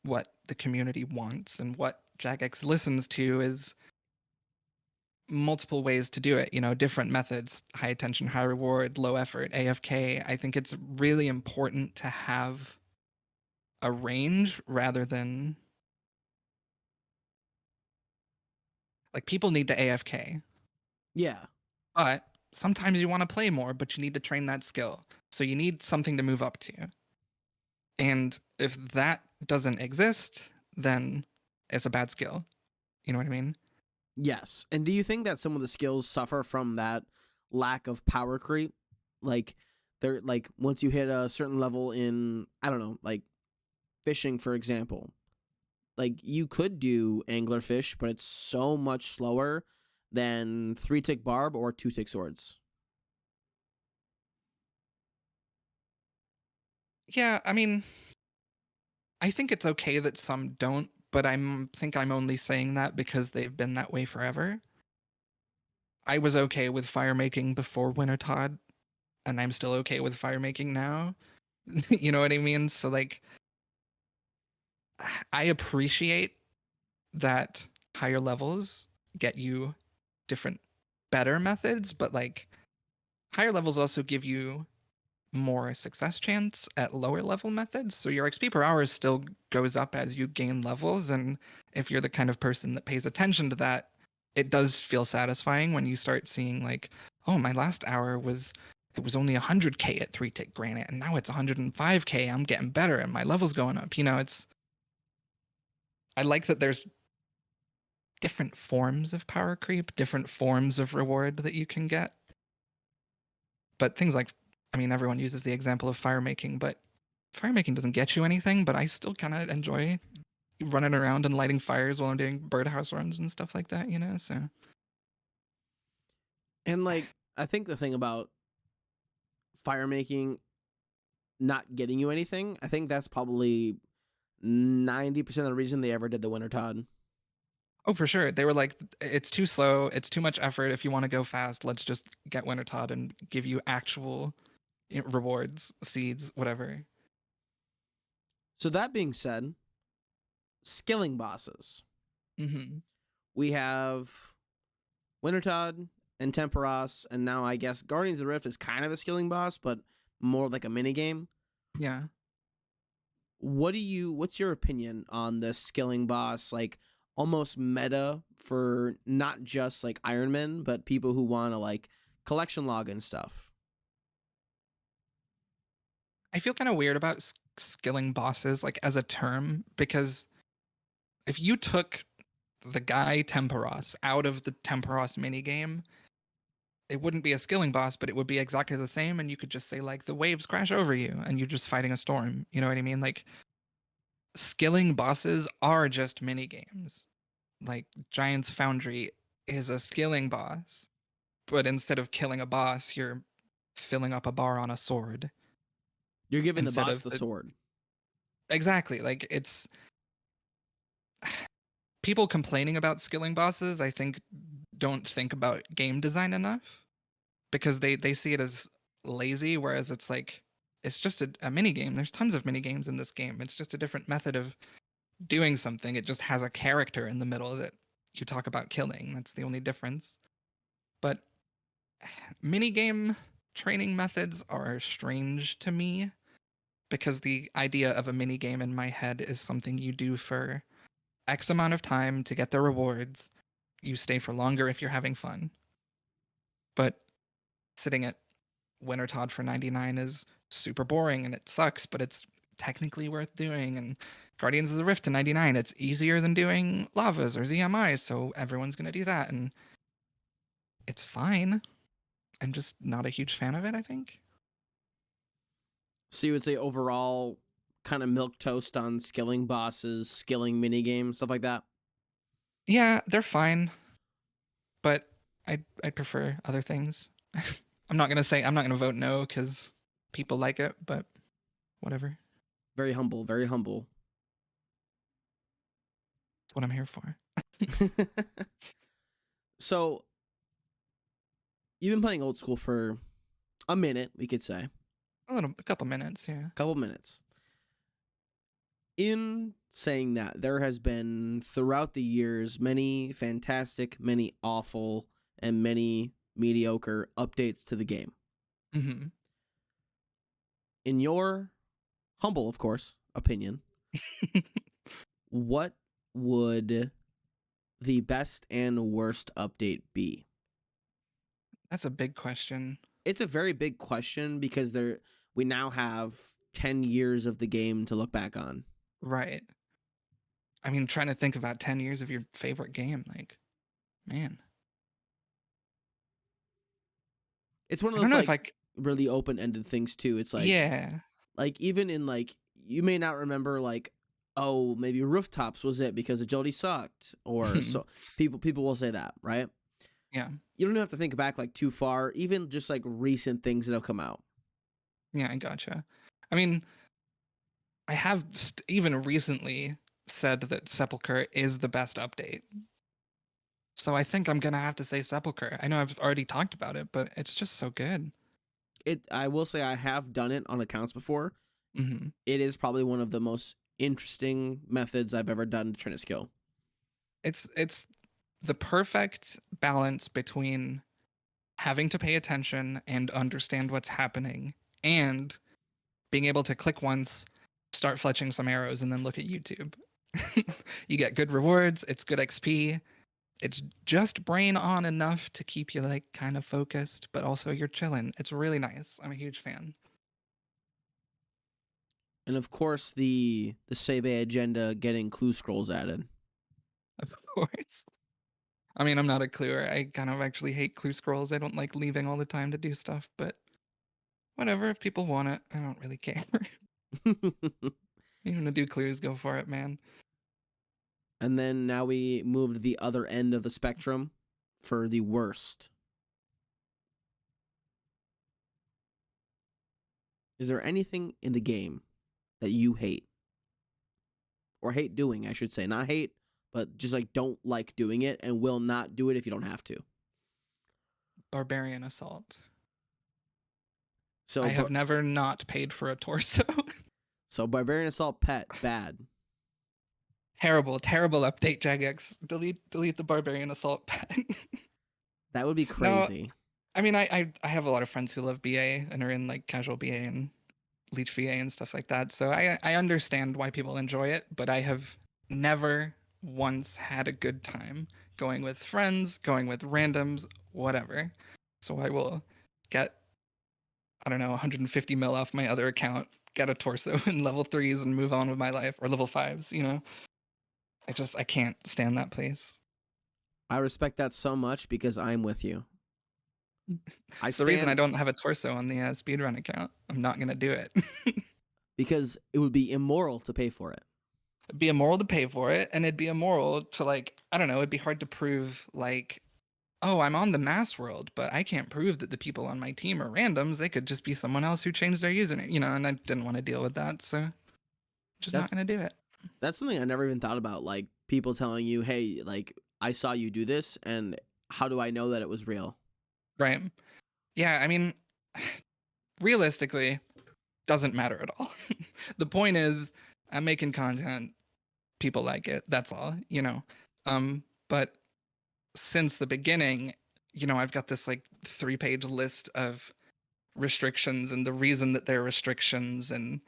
what the community wants and what Jagex listens to is multiple ways to do it, different methods, high attention, high reward, low effort, AFK. I think it's really important to have a range rather than like people need to AFK,
Yeah.
but sometimes you want to play more, but you need to train that skill. So you need something to move up to. And if that doesn't exist, then it's a bad skill. You know what I mean?
Yes. And do you think that some of the skills suffer from that lack of power creep? Like they're like once you hit a certain level in, I don't know, like fishing for example. Like you could do anglerfish, but it's so much slower than 3-tick barb or 2-tick swords.
Yeah, I mean, I think it's okay that some don't, but I'm only saying that because they've been that way forever. I was okay with fire making before Winter Todd, and I'm still okay with fire making now. You know what I mean? So like I appreciate that higher levels get you different better methods, but like higher levels also give you more success chance at lower level methods. So your XP per hour still goes up as you gain levels. And if you're the kind of person that pays attention to that, it does feel satisfying when you start seeing like, oh, my last hour it was only 100k at 3-tick granite and now it's 105k. I'm getting better and my level's going up. I like that there's different forms of power creep, different forms of reward that you can get. But things like, I mean, everyone uses the example of fire making, but fire making doesn't get you anything, but I still kind of enjoy running around and lighting fires while I'm doing birdhouse runs and stuff like that. So
And like I think the thing about fire making not getting you anything, I think that's probably 90% of the reason they ever did the Winter Todd.
oh, for sure. They were like, it's too slow. It's too much effort. If you want to go fast, let's just get Winter Todd and give you actual rewards, seeds, whatever.
So that being said, skilling bosses.
Mm-hmm.
We have Wintertodd and Temperos, and now I guess Guardians of the Rift is kind of a skilling boss, but more like a mini game.
Yeah.
What's your opinion on the skilling boss, like almost meta for not just like Ironman, but people who want to like collection log and stuff?
I feel kind of weird about skilling bosses like as a term because if you took the guy Temperos out of the Temperos minigame, it wouldn't be a skilling boss, but it would be exactly the same. And you could just say, like, the waves crash over you and you're just fighting a storm. You know what I mean? Like, skilling bosses are just mini games. Like, Giant's Foundry is a skilling boss, but instead of killing a boss, you're filling up a bar on a sword.
You're giving the
Instead
boss
of
the sword.
exactly, like it's people complaining about skilling bosses, I think, don't think about game design enough because they see it as lazy, whereas it's like it's just a mini game. There's tons of mini games in this game. It's just a different method of doing something. It just has a character in the middle that you talk about killing. That's the only difference. But mini game training methods are strange to me because the idea of a mini game in my head is something you do for X amount of time to get the rewards. You stay for longer if you're having fun. But sitting at Winter Todd for 99 is super boring and it sucks, but it's technically worth doing. And Guardians of the Rift to 99, it's easier than doing Lavas or ZMIs, so everyone's going to do that. And it's fine. I'm just not a huge fan of it, I think.
So you would say overall, kind of milk toast on skilling bosses, skilling mini games, stuff like that.
Yeah, they're fine, but I prefer other things. I'm not gonna vote no because people like it, but whatever.
Very humble, very humble.
That's what I'm here for.
So you've been playing old school for a minute, we could say,
A couple minutes, yeah.
a couple minutes. In saying that, there has been throughout the years many fantastic, many awful, and many mediocre updates to the game.
Mm-hmm.
In your humble, of course, opinion, what would the best and worst update be?
That's a big question.
It's a very big question because we now have 10 years of the game to look back on.
Right. I mean, trying to think about 10 years of your favorite game, like, man.
It's one of
I don't
those
know if
like really open-ended things too. It's
yeah.
like even in like you may not remember like, oh, maybe rooftops was it because agility sucked, or so people will say that, right?
Yeah.
You don't even have to think back like too far, even just like recent things that have come out.
Yeah, I gotcha. I mean, I have even recently said that Sepulchre is the best update. So I think I'm gonna have to say Sepulchre. I know I've already talked about it, but it's just so good.
I will say I have done it on accounts before.
Mm-hmm.
It is probably one of the most interesting methods I've ever done to train a skill.
It's the perfect balance between having to pay attention and understand what's happening and being able to click once, start fletching some arrows, and then look at YouTube. You get good rewards, it's good XP, it's just brain on enough to keep you like kind of focused, but also you're chilling. It's really nice. I'm a huge fan.
And of course, the Sebe agenda getting clue scrolls added.
Of course. I mean, I'm not a cluer. I kind of actually hate clue scrolls. I don't like leaving all the time to do stuff, but whatever. If people want it, I don't really care. Even to do clues, go for it, man.
And then now we move to the other end of the spectrum for the worst. Is there anything in the game that you hate? Or hate doing, I should say. Not hate, but just like don't like doing it and will not do it if you don't have to.
Barbarian assault.
So,
I have never not paid for a torso.
so Barbarian Assault Pet, bad.
Terrible, terrible update, Jagex. Delete the Barbarian assault pet.
That would be
No,
crazy.
I mean, I have a lot of friends who love BA and are in like casual BA and Leech VA and stuff like that. So I understand why people enjoy it, but I have never once had a good time going with friends, going with randoms, whatever. So I will get, I don't know, 150 mil off my other account, get a torso in level threes and move on with my life, or level fives, you know? I can't stand that place.
I respect that so much because I'm with you. I
It's the reason I
stand
don't have a torso on the speedrun account. I'm not gonna do it.
because it would be immoral to pay for it.
It'd be immoral to pay for it, and it'd be immoral to like, I don't know, it'd be hard to prove like oh, I'm on the mass world, but I can't prove that the people on my team are randoms. They could just be someone else who changed their username, and I didn't want to deal with that, so just not
That's
gonna do it.
that's something I never even thought about. Like people telling you, "Hey, like I saw you do this, and how do I know that it was real?"
Right. Yeah, I mean, realistically, doesn't matter at all. The point is, I'm making content, people like it. That's all. But since the beginning, I've got this like 3-page list of restrictions and the reason that they're restrictions, and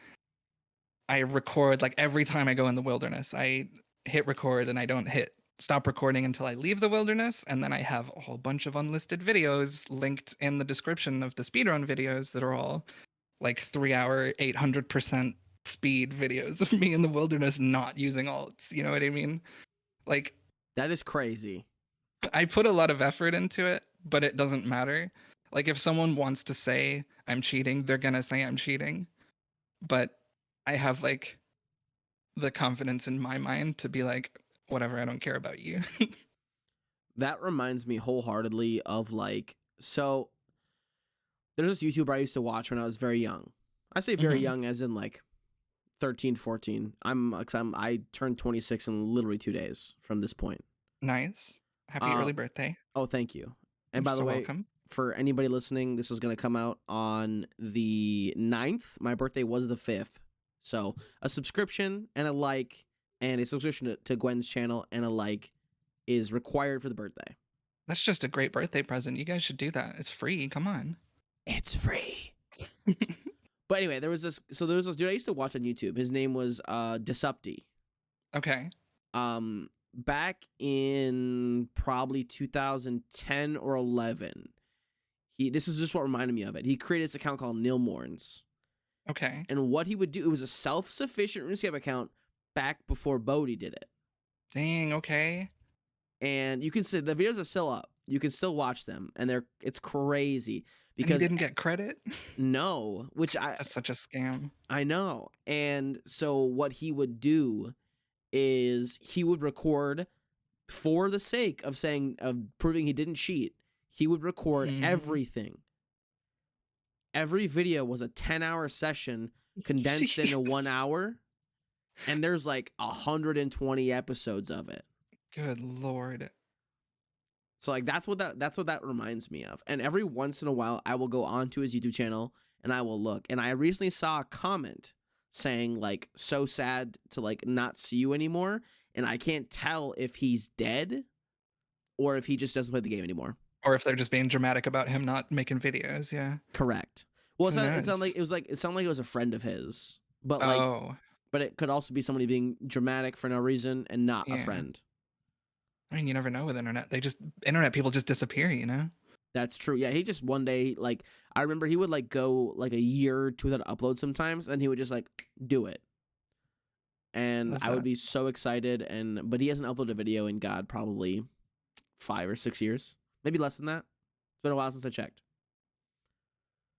I record like every time I go in the wilderness. I hit record and I don't hit stop recording until I leave the wilderness, and then I have a whole bunch of unlisted videos linked in the description of the speedrun videos that are all like 3-hour 800% speed videos of me in the wilderness not using alts. You know what I mean? Like,
That is crazy.
I put a lot of effort into it, but it doesn't matter. Like, if someone wants to say I'm cheating, they're gonna say I'm cheating. But I have like the confidence in my mind to be like, whatever, I don't care about you.
That reminds me wholeheartedly of like, so there's this YouTuber I used to watch when I was very young. I say very
Mhm.
young as in like 13, 14. I turned 26 in literally 2 days from this point.
Nice. Happy
Uh
early birthday.
oh, thank you. And
You're
by the
so
way,
welcome.
for anybody listening, this is going to come out on the 9th. My birthday was the 5th. So, a subscription and a like and a subscription to Gwen's channel and a like is required for the birthday.
That's just a great birthday present. You guys should do that. It's free. Come on.
It's free. But anyway, there was this dude I used to watch on YouTube. His name was Disupti.
Okay.
Back in probably 2010 or 11. This is just what reminded me of it. He created this account called Nilmorns.
Okay.
And what he would do, it was a self-sufficient RuneScape account back before Bodhi did it.
Dang, okay.
And you can see the videos are still up. You can still watch them, and it's crazy
And he
because
didn't get credit?
no, which
That's such a scam.
I know. And so what he would do is he would record for the sake of proving he didn't cheat. He would record
Mhm.
everything. Every video was a 10-hour session condensed into 1
Jeez.
hour, and there's like 120 episodes of it.
Good lord.
So like that's what that reminds me of. And every once in a while I will go onto his YouTube channel and I will look. And I recently saw a comment saying like, so sad to like not see you anymore, and I can't tell if he's dead or if he just doesn't play the game anymore.
Or if they're just being dramatic about him not making videos, yeah.
Correct. Well,
Who
it sounded
knows?
like it sounded like it was a friend of his,
Oh,
but it could also be somebody being dramatic for no reason and not a
yeah.
friend.
I mean, you never know with internet. Internet people just disappear.
That's true. Yeah, he just one day like I remember he would like go like a year or two without upload sometimes, and he would just like do it, and
Love
I would
that.
be so excited. But he hasn't uploaded a video in God probably 5 or 6 years, maybe less than that. It's been a while since I checked.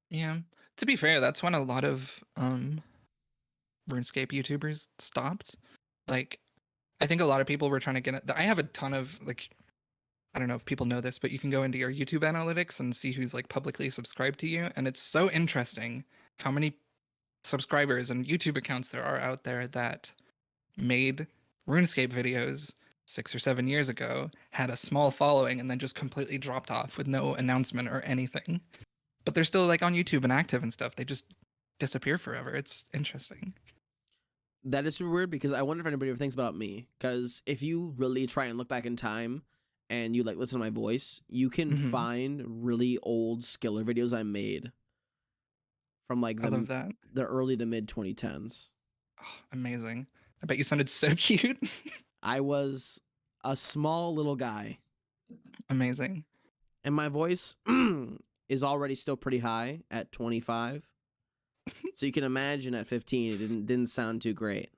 Yeah. To be fair, that's when a lot of RuneScape YouTubers stopped. Like, I think a lot of people were trying to get it. I have a ton of like, I don't know if people know this, but you can go into your YouTube analytics and see who's like publicly subscribed to you, and it's so interesting how many subscribers and YouTube accounts there are out there that made RuneScape videos 6 or 7 years ago, had a small following, and then just completely dropped off with no announcement or anything. But they're still like on YouTube and active and stuff. They just disappear forever. It's interesting.
That is super weird because I wonder if anybody ever thinks about me. Because if you really try and look back in time and you like listen to my voice, you can
Hmm.
find really old Skiller videos I made from like
I love that.
the early to mid 2010s.
Oh, amazing. I bet you sounded so cute.
I was a small little guy,
Amazing.
and my voice is already still pretty high at 25. So you can imagine at 15 it didn't sound too great.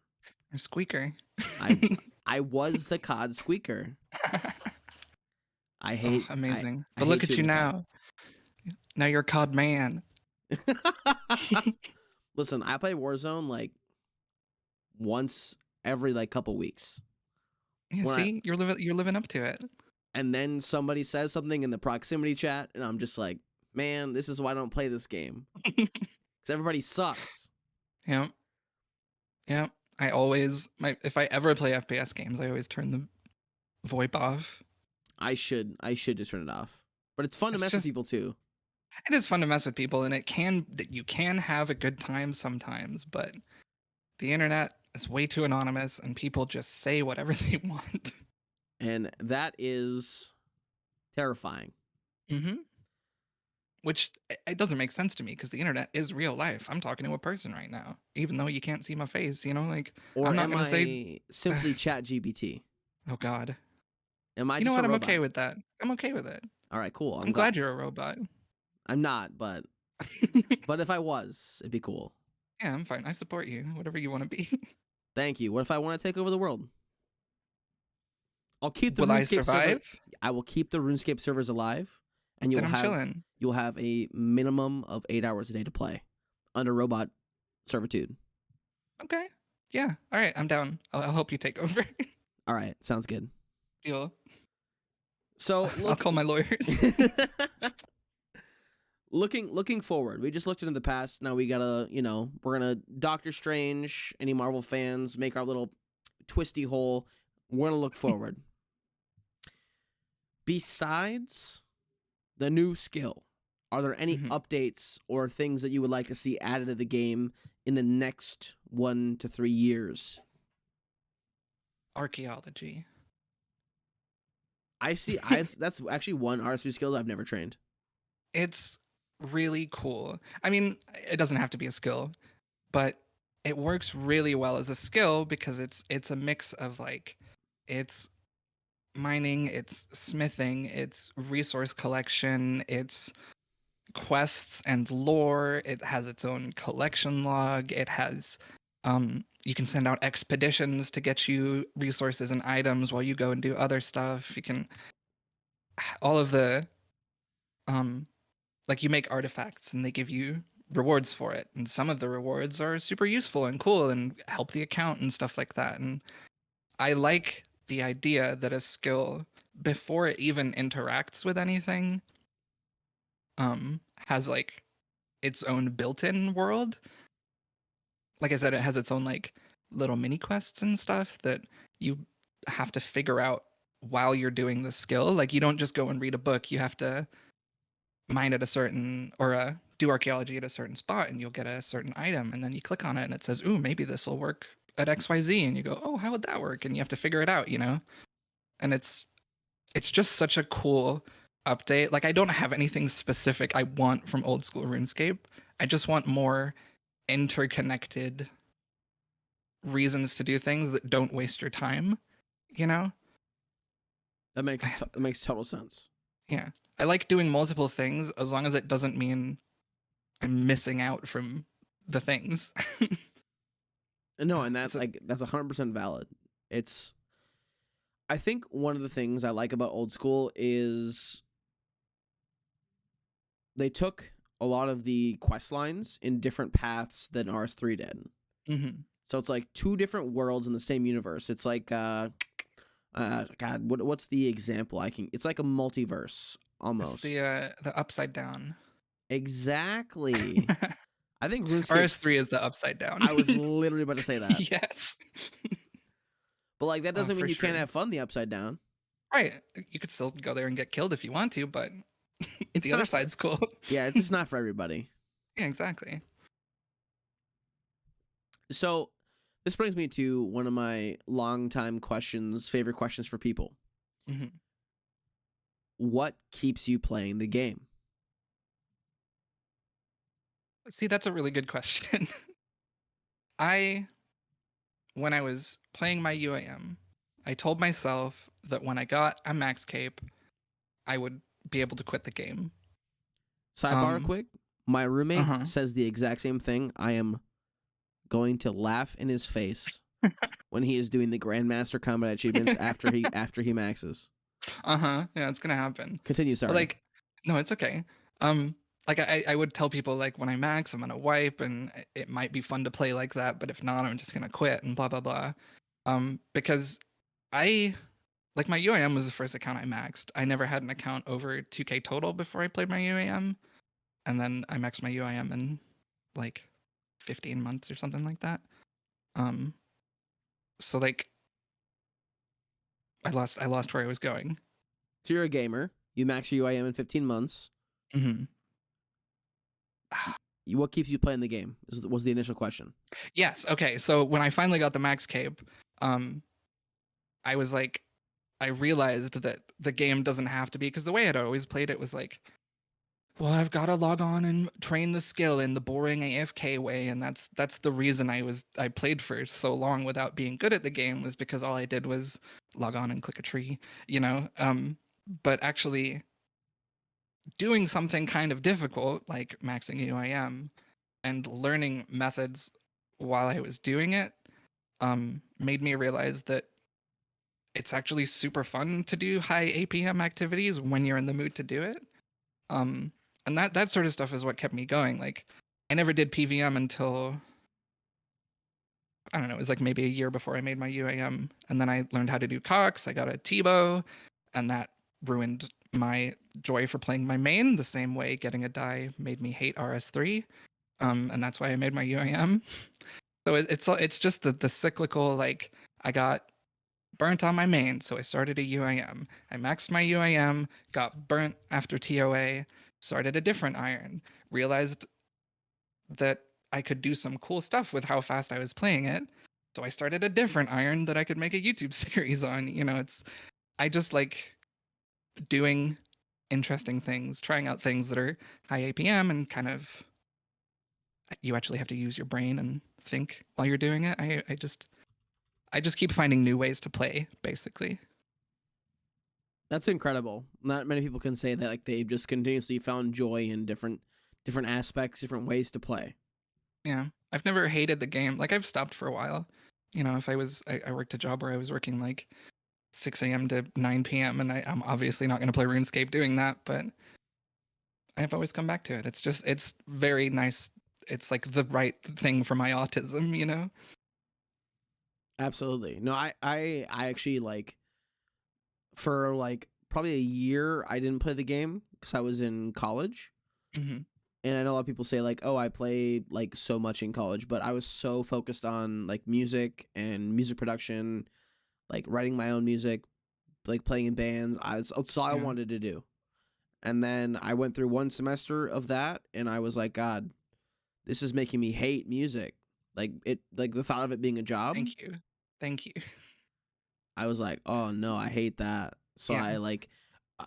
You're Squeaker.
I I was the cod squeaker.
Oh, amazing.
I
But look
hate to
at you
admit that.
now. Now you're a COD man.
Listen, I play Warzone like once every like couple weeks.
Yeah,
When I
see? You're living up to it.
and then somebody says something in the proximity chat, and I'm just like, man, this is why I don't play this game. Because everybody sucks.
Yeah. Yeah. I always if I ever play FPS games, I always turn the VoIP off.
I should just turn it off. But it's fun to
It's
mess with
just
people too.
it is fun to mess with people, and you can have a good time sometimes, but the internet is way too anonymous, and people just say whatever they want.
And that is terrifying.
Mm-hmm. Which it doesn't make sense to me because the internet is real life. I'm talking to a person right now, even though you can't see my face. Like
Or
I'm not
am
gonna
I
say,
simply Chat GPT?
oh God.
Am I
You know
just a
what? I'm
robot?
okay with that. I'm okay with it.
All right, cool.
I'm glad you're a robot.
I'm not, but if I was, it'd be cool.
Yeah, I'm fine. I support you. Whatever you want to be.
Thank you. What if I want to take over the world? I'll keep the
Will I
RuneScape server.
survive?
I will keep the RuneScape servers alive, and
Then I'm chilling.
you'll have a minimum of 8 hours a day to play under robot servitude.
Okay. Yeah. All right. I'm down. I'll help you take over.
All right, sounds good.
Deal.
So
I'll call my lawyers.
looking forward, we just looked into the past. Now we gotta, we're gonna Doctor Strange. Any Marvel fans, make our little twisty hole. We're gonna look forward. Besides the new skill, are there any updates or things that you would like to see added to the game in the next 1 to 3 years?
Archaeology.
That's actually one RSV skill that I've never trained.
It's really cool. I mean, it doesn't have to be a skill, but it works really well as a skill because it's a mix of it's mining, it's smithing, it's resource collection, it's quests and lore. It has its own collection log. It has you can send out expeditions to get you resources and items while you go and do other stuff. You can all of the like you make artifacts and they give you rewards for it. And some of the rewards are super useful and cool and help the account and stuff like that. And I like the idea that a skill before it even interacts with anything has its own built-in world. Like I said, it has its own little mini quests and stuff that you have to figure out while you're doing the skill. Like you don't just go and read a book. You have to mine at a certain or do archaeology at a certain spot, and you'll get a certain item, and then you click on it, and it says, "Ooh, maybe this will work at XYZ," and you go, "Oh, how would that work?" And you have to figure it out, And it's just such a cool update. Like I don't have anything specific I want from old school RuneScape. I just want more interconnected reasons to do things that don't waste your time,
That makes total sense.
Yeah. I like doing multiple things as long as it doesn't mean I'm missing out from the things.
No, and that's 100% valid. I think one of the things I like about old school is they took a lot of the quest lines in different paths than RS3 did.
Mm-hmm.
So it's like 2 different worlds in the same universe. It's like God, what's the example it's like a multiverse almost.
It's the upside down.
Exactly. I think RuneScape
RS3 is the upside down.
I was literally about to say that.
Yes.
But that doesn't mean you
sure.
can't have fun the upside down.
Right. You could still go there and get killed if you want to, but the other side's cool.
Yeah, it's just not for everybody.
Yeah, exactly.
So this brings me to one of my longtime favorite questions for people.
Mm-hmm.
What keeps you playing the game?
See, that's a really good question. When I was playing my UAM, I told myself that when I got a max cape, I would be able to quit the game.
Sidebar quick. My roommate says the exact same thing. I am going to laugh in his face when he is doing the Grandmaster combat achievements after he maxes.
Yeah, it's gonna happen.
Continue, sorry.
But, no, it's okay. I would tell people when I max, I'm gonna wipe, and it might be fun to play like that. But if not, I'm just gonna quit and blah blah blah. Because I like my UAM was the first account I maxed. I never had an account over 2K total before I played my UAM, and then I maxed my UAM in like 15 months or something like that. Um, so like I lost where I was going.
So you're a gamer. You max your UIM in 15 months.
hmm
What keeps you playing the game? Was the initial question.
Yes. Okay. So when I finally got the max cape, um, I was like, I realized that the game doesn't have to be, because the way I'd always played it was like, well, I've got to log on and train the skill in the boring AFK way, and that's the reason I played for so long without being good at the game, was because all I did was log on and click a tree, you know. But actually doing something kind of difficult like maxing UIM and learning methods while I was doing it made me realize that it's actually super fun to do high APM activities when you're in the mood to do it. Um, and that sort of stuff is what kept me going. Like, I never did PVM until, I don't know, it was like maybe a year before I made my UAM, and then I learned how to do Cox. I got a T-bow, and that ruined my joy for playing my main. The same way getting a die made me hate RS3, and that's why I made my UAM. So it's just the cyclical, like, I got burnt on my main, so I started a UAM. I maxed my UAM, got burnt after TOA, started a different iron, realized that I could do some cool stuff with how fast I was playing it. So I started a different iron that I could make a YouTube series on. You know, I just like doing interesting things, trying out things that are high APM and kind of, you actually have to use your brain and think while you're doing it. I just keep finding new ways to play, basically.
That's incredible. Not many people can say that like they've just continuously found joy in different aspects, different ways to play.
Yeah. I've never hated the game. Like, I've stopped for a while. You know, if I worked a job where I was working like 6 a.m. to 9 p.m. and I'm obviously not going to play RuneScape doing that, but I've always come back to it. It's very nice. It's like the right thing for my autism, you know?
Absolutely. No, I actually like for like probably a year I didn't play the game because I was in college.
hmm
And I know a lot of people say like, "Oh, I play like so much in college," but I was so focused on like music and music production, like writing my own music, like playing in bands. That's all I
Yeah.
wanted to do. And then I went through one semester of that, and I was like, God, this is making me hate music. Like the thought of it being a job,
Thank you. Thank you.
I was like, oh no, I hate that. So
Yeah.
I like,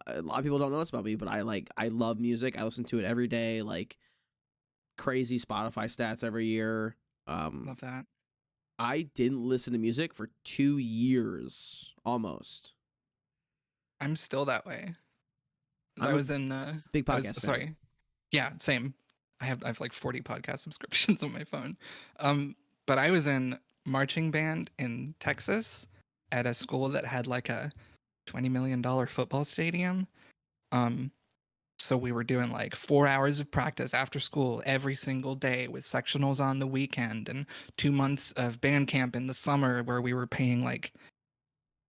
a lot of people don't know this about me, but I love music. I listen to it every day, like crazy Spotify stats every year. Um,
Love that.
I didn't listen to music for 2 years almost.
I'm still that way.
I'm
I
a
was in
big
I was
podcast fan.
sorry. Yeah, same. I have like 40 podcast subscriptions on my phone. But I was in marching band in Texas at a school that had like a $20 million football stadium. Um, so we were doing like 4 hours of practice after school every single day with sectionals on the weekend, and 2 months of band camp in the summer where we were paying like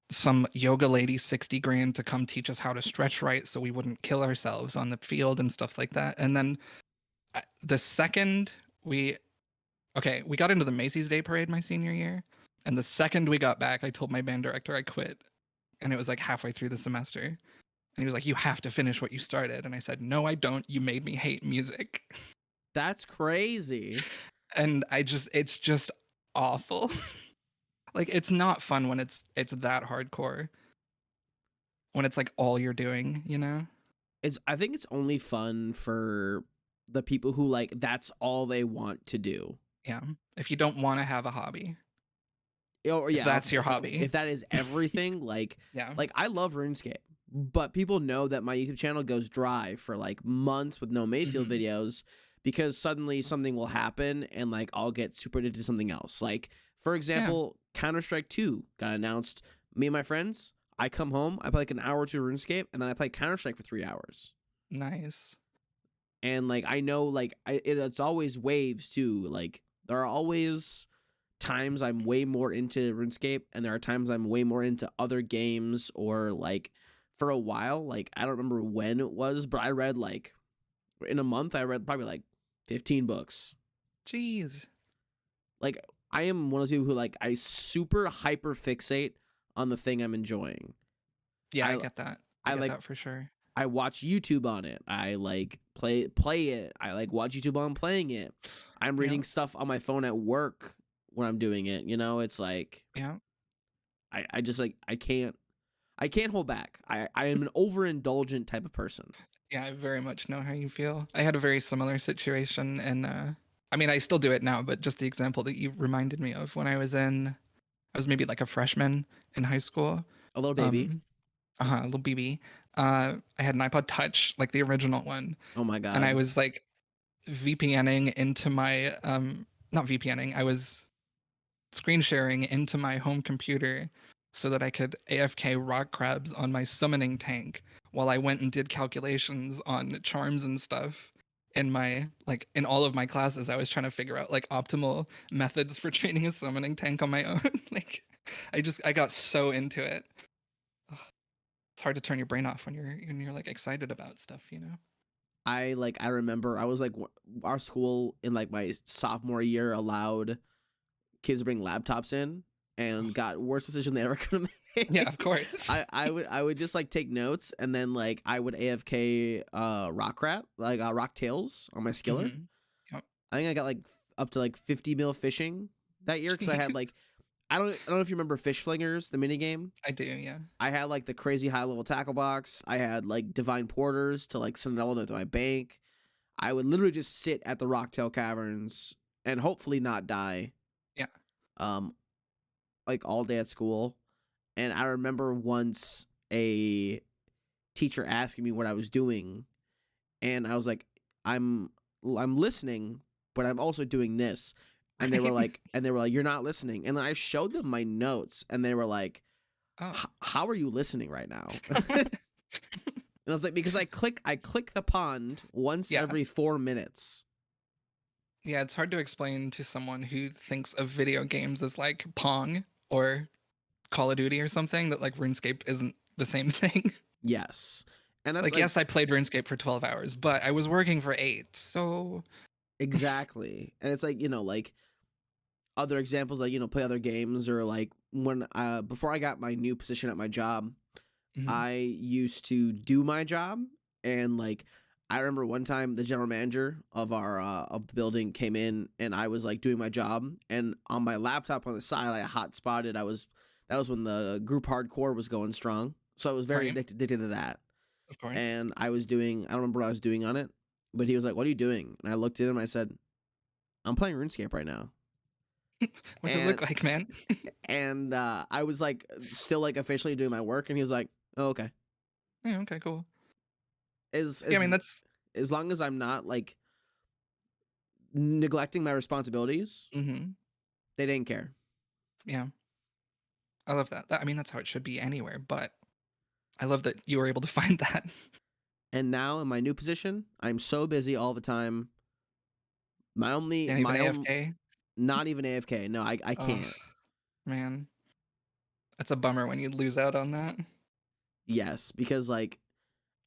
some yoga lady 60 grand to come teach us how to stretch right so we wouldn't kill ourselves on the field and stuff like that. And then the second we we got into the Macy's Day Parade my senior year, and the second we got back, I told my band director I quit, and it was like halfway through the semester, and he was like, "You have to finish what you started," and I said, "No, I don't. You made me hate music,"
That's crazy.
and it's just awful. Like, it's not fun when it's that hardcore, when it's like all you're doing, you know?
I think it's only fun for the people who like that's all they want to do.
Yeah. If you don't want to have a hobby,
Or
if
yeah,
that's your hobby,
if that is everything, like
yeah,
like I love RuneScape, but people know that my YouTube channel goes dry for like months with no Mayfield
hmm
videos because suddenly something will happen and like I'll get super into something else. Like for
yeah,
example, Counter-Strike 2 got announced. Me and my friends, I come home, I play like an hour or two RuneScape, and then I play Counter-Strike for 3 hours.
nice.
And like I know like it's always waves too. Like there are always times I'm way more into RuneScape, and there are times I'm way more into other games, or like for a while, like I don't remember when it was, but I read like in a month I read probably like 15 books.
Jeez.
Like I am one of those people who like I super hyper fixate on the thing I'm enjoying.
Yeah, I
I
get that. I
I
get
like
that for sure.
I watch YouTube on it. I like play it. I like watch YouTube on playing it. I'm
Yeah.
reading stuff on my phone at work when I'm doing it. You know, it's like
Yeah.
I just like I can't hold back. I am an overindulgent type of person.
Yeah, I very much know how you feel. I had a very similar situation, and I mean, I still do it now, but just the example that you reminded me of when I was maybe like a freshman in high school.
A little baby.
Um, little BB. I had an iPod Touch, like the original one,
Oh my
and I
god.
was like VPNing into my not VPNing. I was screen sharing into my home computer so that I could AFK rock crabs on my summoning tank while I went and did calculations on charms and stuff in my like in all of my classes. I was trying to figure out like optimal methods for training a summoning tank on my own. Like I got so into it. Ugh, it's hard to turn your brain off when you're like excited about stuff, you know?
I remember I was like our school in like my sophomore year allowed kids to bring laptops in, and got worst decision they ever could have
Yeah,
made.
of course.
I would just like take notes, and then like I would AFK rock tails on my skiller.
Hmm. Yep.
I think I got like up to like 50 mil fishing that year, because I had
Jeez.
like I don't know if you remember Fish Flingers, the mini game.
I do, yeah.
I had like the crazy high level tackle box. I had like divine porters to like send it all to my bank. I would literally just sit at the Rocktail Caverns and hopefully not die.
Yeah.
Um, like all day at school. And I remember once a teacher asking me what I was doing, and I was like, I'm listening, but I'm also doing this. And
Right.
they were like, you're not listening. And then I showed them my notes, and they were like,
Oh.
how are you listening right now? And I was like, because I click the pond once
Yeah.
every 4 minutes.
Yeah, it's hard to explain to someone who thinks of video games as like Pong or Call of Duty or something that like RuneScape isn't the same thing.
Yes. And that's
Like,
like
yes, I played RuneScape for 12 hours, but I was working for 8. So,
exactly. And it's like, like other examples, like, play other games, or like when before I got my new position at my job,
mhm.
I used to do my job, and like I remember one time the general manager of our of the building came in, and I was like doing my job, and on my laptop on the side I hot spotted. That was when the group hardcore was going strong, so I was very
Right.
addicted to that.
Of course.
And I don't remember what I was doing on it, but he was like, "What are you doing?" And I looked at him, and I said, "I'm playing RuneScape right now."
What's it
And
look like, man?
I was like still like officially doing my work, and he was like, "Oh, okay."
Yeah, okay, cool.
As
Yeah, I mean,
as
that's
as long as I'm not like neglecting my responsibilities,
mhm.
they didn't care.
Yeah. I love that. I mean, that's how it should be anywhere, but I love that you were able to find that.
And now in my new position, I'm so busy all the time. My only
Can't even
my own
AFK.
Not even AFK. No, I
Oh,
can't.
man. That's a bummer when you lose out on that.
Yes, because like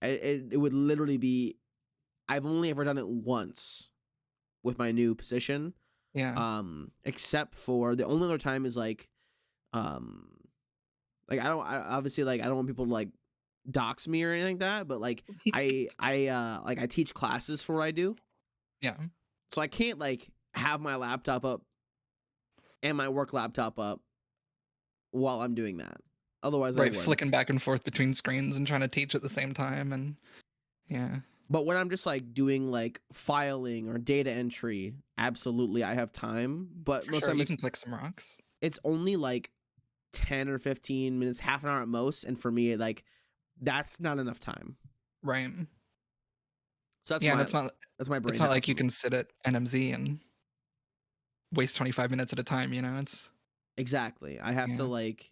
it would literally be, I've only ever done it once with my new position.
Yeah.
Except for the only other time is um obviously like I don't want people to like dox me or anything like that, but like I teach classes for what I do.
Yeah.
So I can't like have my laptop up and my work laptop up while I'm doing that. Otherwise I
Right,
would.
flicking back and forth between screens and trying to teach at the same time, and yeah.
But when I'm just like doing like filing or data entry, absolutely I have time. But
For
most
sure,
time
you can click some rocks.
it's only like 10 or 15 minutes, half an hour at most, and for me like that's not enough time.
Right.
So
Yeah, and
that's my
it's
brain
not
health.
like you can sit at NMZ and waste 25 minutes at a time, you know? It's
Exactly. I have to
yeah.
like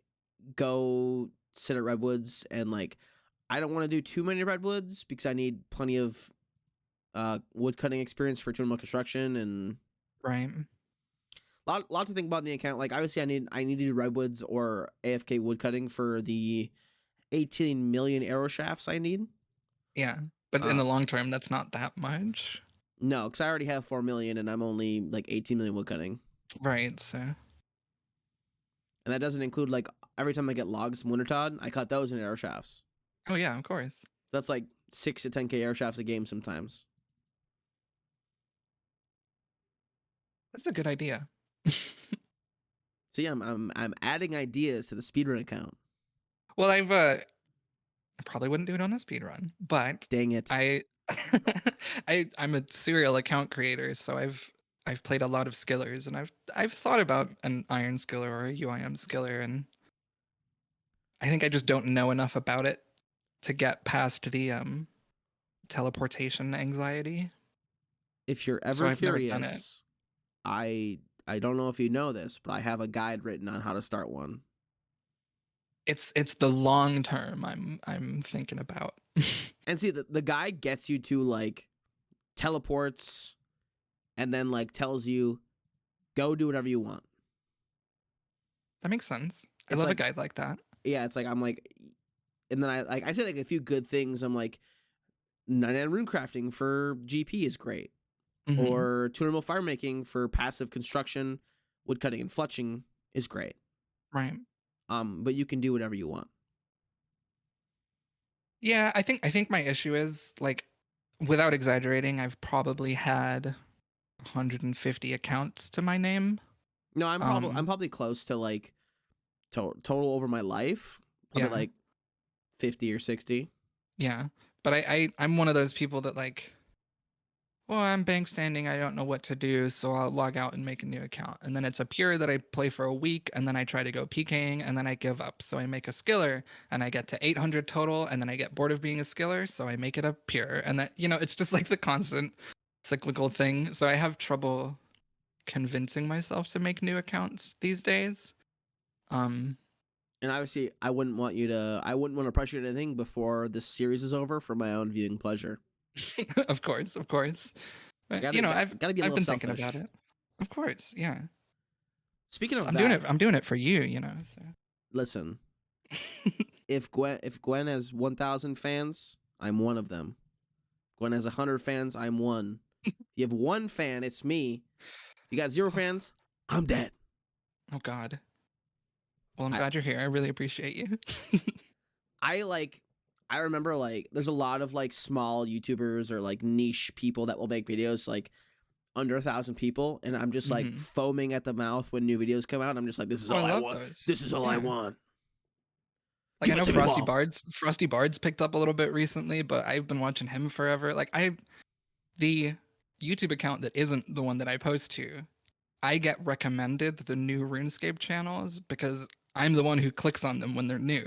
go sit at redwoods, and like I don't want to do too many redwoods because I need plenty of wood cutting experience for general construction, and
Right.
lots to think about in the account. Like obviously, I need to do redwoods or AFK woodcutting for the 18 million arrow shafts I need.
Yeah, but in
Uh,
the long term, that's not that much.
no, because I already have 4 million and I'm only like 18 million woodcutting.
Right. So.
And that doesn't include like every time I get logs from Wintertod, I cut those in arrow shafts.
Oh yeah, of course.
That's like 6 to 10k arrow shafts a game sometimes.
That's a good idea.
See, I'm adding ideas to the speedrun account.
Well, I probably wouldn't do it on a speed run, but
Dang it.
I I'm a serial account creator, so I've played a lot of skillers, and I've thought about an iron skiller or a UIM skiller, and I think I just don't know enough about it to get past the teleportation anxiety.
If you're
So
ever
I've never done it.
curious, I don't know if you know this, but I have a guide written on how to start one.
It's the long term I'm thinking about.
And see, the guide gets you to like teleports and then like tells you go do whatever you want.
That makes sense. I
It's
love a
like
guide like that.
yeah, it's like I'm like and then I say like a few good things. I'm like 99 rune crafting for GP is great.
Mm-hmm.
Or tuner mill fire making for passive construction, woodcutting and fletching is great.
Right.
But you can do whatever you want.
Yeah, I think my issue is like, without exaggerating, I've probably had 150 accounts to my name.
No, I'm probably close to like total over my life, probably
Yeah.
like 50 or 60.
Yeah, but I'm one of those people that like, well, I'm bank standing, I don't know what to do, so I'll log out and make a new account. And then it's a pure that I play for a week, and then I try to go PKing, and then I give up. So I make a skiller, and I get to 800 total, and then I get bored of being a skiller, so I make it a pure. And that, it's just like the constant cyclical thing. So I have trouble convincing myself to make new accounts these days.
And obviously, I wouldn't want to pressure you to anything before this series is over for my own viewing pleasure.
Of course, of course. But,
Gotta be a
I've
little
been
selfish.
thinking about it. Of course, yeah.
Speaking of
I'm
that,
doing it for you, So.
listen, if Gwen has 1,000 fans, I'm one of them. Gwen has 100 fans, I'm one. If you have one fan, it's me. If you got 0 fans, I'm dead.
Oh God. Well, I'm
I-
glad you're here. I really appreciate you.
I remember like there's a lot of like small YouTubers or like niche people that will make videos like under 1,000 people, and I'm just like foaming at the mouth when new videos come out. I'm just like, this is all I want.
Those.
This is all I want.
Like, I know Frosty Bard's picked up a little bit recently, but I've been watching him forever. Like the YouTube account that isn't the one that I post to, I get recommended the new RuneScape channels because I'm the one who clicks on them when they're new.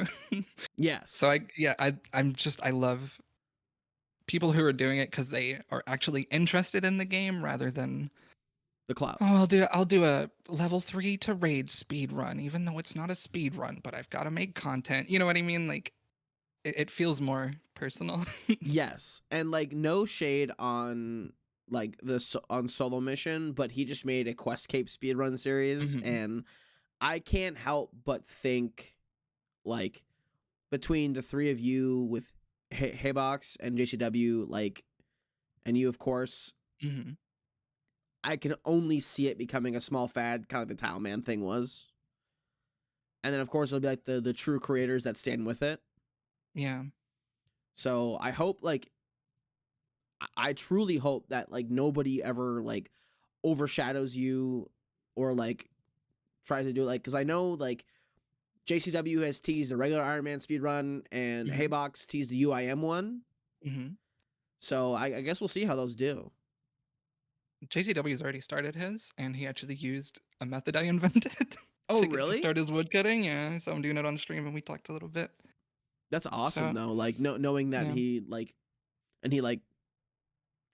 Yes.
So I love people who are doing it because they are actually interested in the game rather than
the cloud.
Oh, I'll do a level 3 to raid speed run, even though it's not a speed run, but I've got to make content. You know what I mean? Like it feels more personal.
Yes, and like no shade on like on Solo Mission, but he just made a QuestCape speedrun series, and I can't help but think like between the three of you with Haybox and JCW, like, and you of course, I can only see it becoming a small fad, kind of like the Tile Man thing was. And then of course it'll be like the true creators that stand with it.
Yeah.
So I hope like I truly hope that like nobody ever like overshadows you or like tries to do it, like, because I know like JCW has teased the regular Ironman speedrun and Haybox teased the UIM one. So I guess we'll see how those do.
JCW's already started his, and he actually used a method I invented.
Oh,
to
really?
To start his woodcutting, yeah. So I'm doing it on stream, and we talked a little bit.
That's awesome, though. Like knowing that he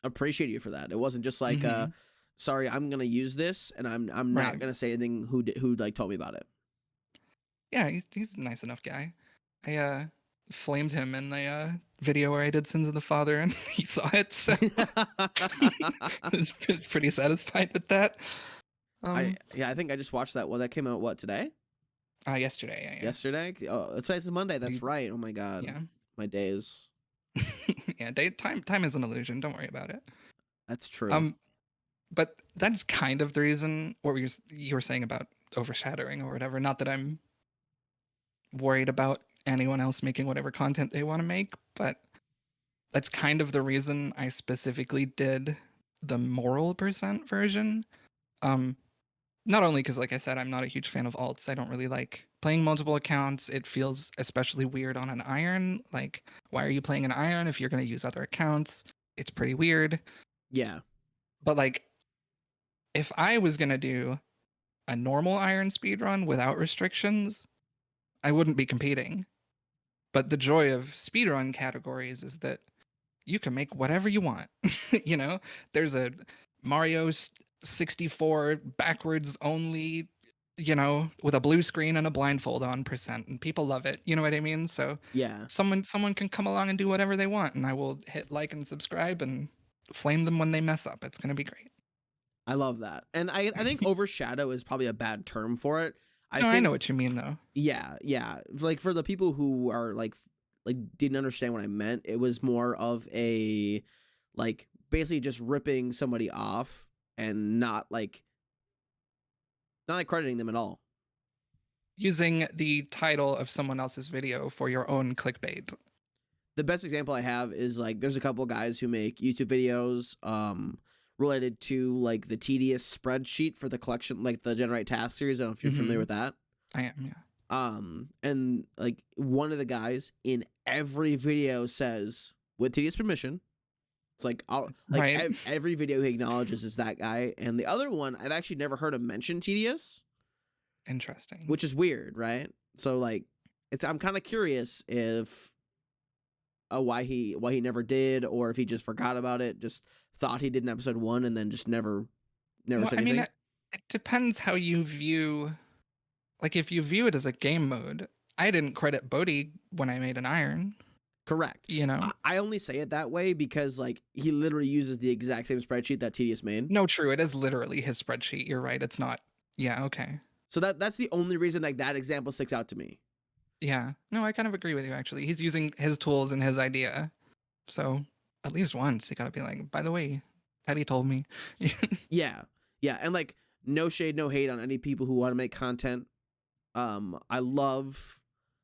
appreciated you for that. It wasn't just like, sorry, I'm gonna use this, and I'm not gonna say anything. Who like told me about it?
Yeah, he's a nice enough guy. I flamed him in the video where I did Sins of the Father, and he saw it, so I was pretty satisfied with that. Um,
I think I just watched that one that came out today?
Yesterday, yeah.
Yesterday? Oh, it's Monday. That's right. Oh my god.
Yeah.
My days.
Yeah, time is an illusion. Don't worry about it.
That's true.
Um, but that's kind of the reason what you were saying about overshadowing or whatever. Not that I'm worried about anyone else making whatever content they want to make, but that's kind of the reason I specifically did the moral percent version. Um, Not only because, like I said, I'm not a huge fan of alts. I don't really like playing multiple accounts. It feels especially weird on an iron. Like, why are you playing an iron if you're going to use other accounts? It's pretty weird.
Yeah.
But like, if I was going to do a normal iron speedrun without restrictions, I wouldn't be competing. But the joy of speedrun categories is that you can make whatever you want. You know, there's a Mario 64 backwards only, you know, with a blue screen and a blindfold on percent, and people love it. You know what I mean? So
Yeah.
someone can come along and do whatever they want, and I will hit like and subscribe and flame them when they mess up. It's gonna be great.
I love that. And I think overshadow is probably a bad term for it. I
No, I
think
know what you mean though.
yeah, yeah. Like for the people who are like didn't understand what I meant, it was more of a like basically just ripping somebody off and not like crediting them at all.
Using the title of someone else's video for your own clickbait.
The best example I have is like there's a couple guys who make YouTube videos related to like the tedious spreadsheet for the collection, like the generate task series. I don't know if you're familiar with that.
I am, yeah.
And like one of the guys in every video says with tedious permission. It's like
Right.
every video he acknowledges is that guy, and the other one I've actually never heard him mention tedious,
Interesting.
which is weird, right? So like I'm kind of curious if why he never did, or if he just forgot about it, just thought he did in episode 1 and then just never
Well,
said
I mean,
anything.
it depends how you view. Like, if you view it as a game mode, I didn't credit Bodhi when I made an iron.
Correct.
You know.
I only say it that way because like he literally uses the exact same spreadsheet that Tedious made.
No, true. It is literally his spreadsheet. You're right. It's not. Yeah. Okay.
So that's the only reason like that example sticks out to me.
Yeah. No, I kind of agree with you. Actually, he's using his tools and his idea. So at least once, you gotta be like, by the way, Teddy told me.
Yeah, yeah, and like no shade, no hate on any people who want to make content. I love,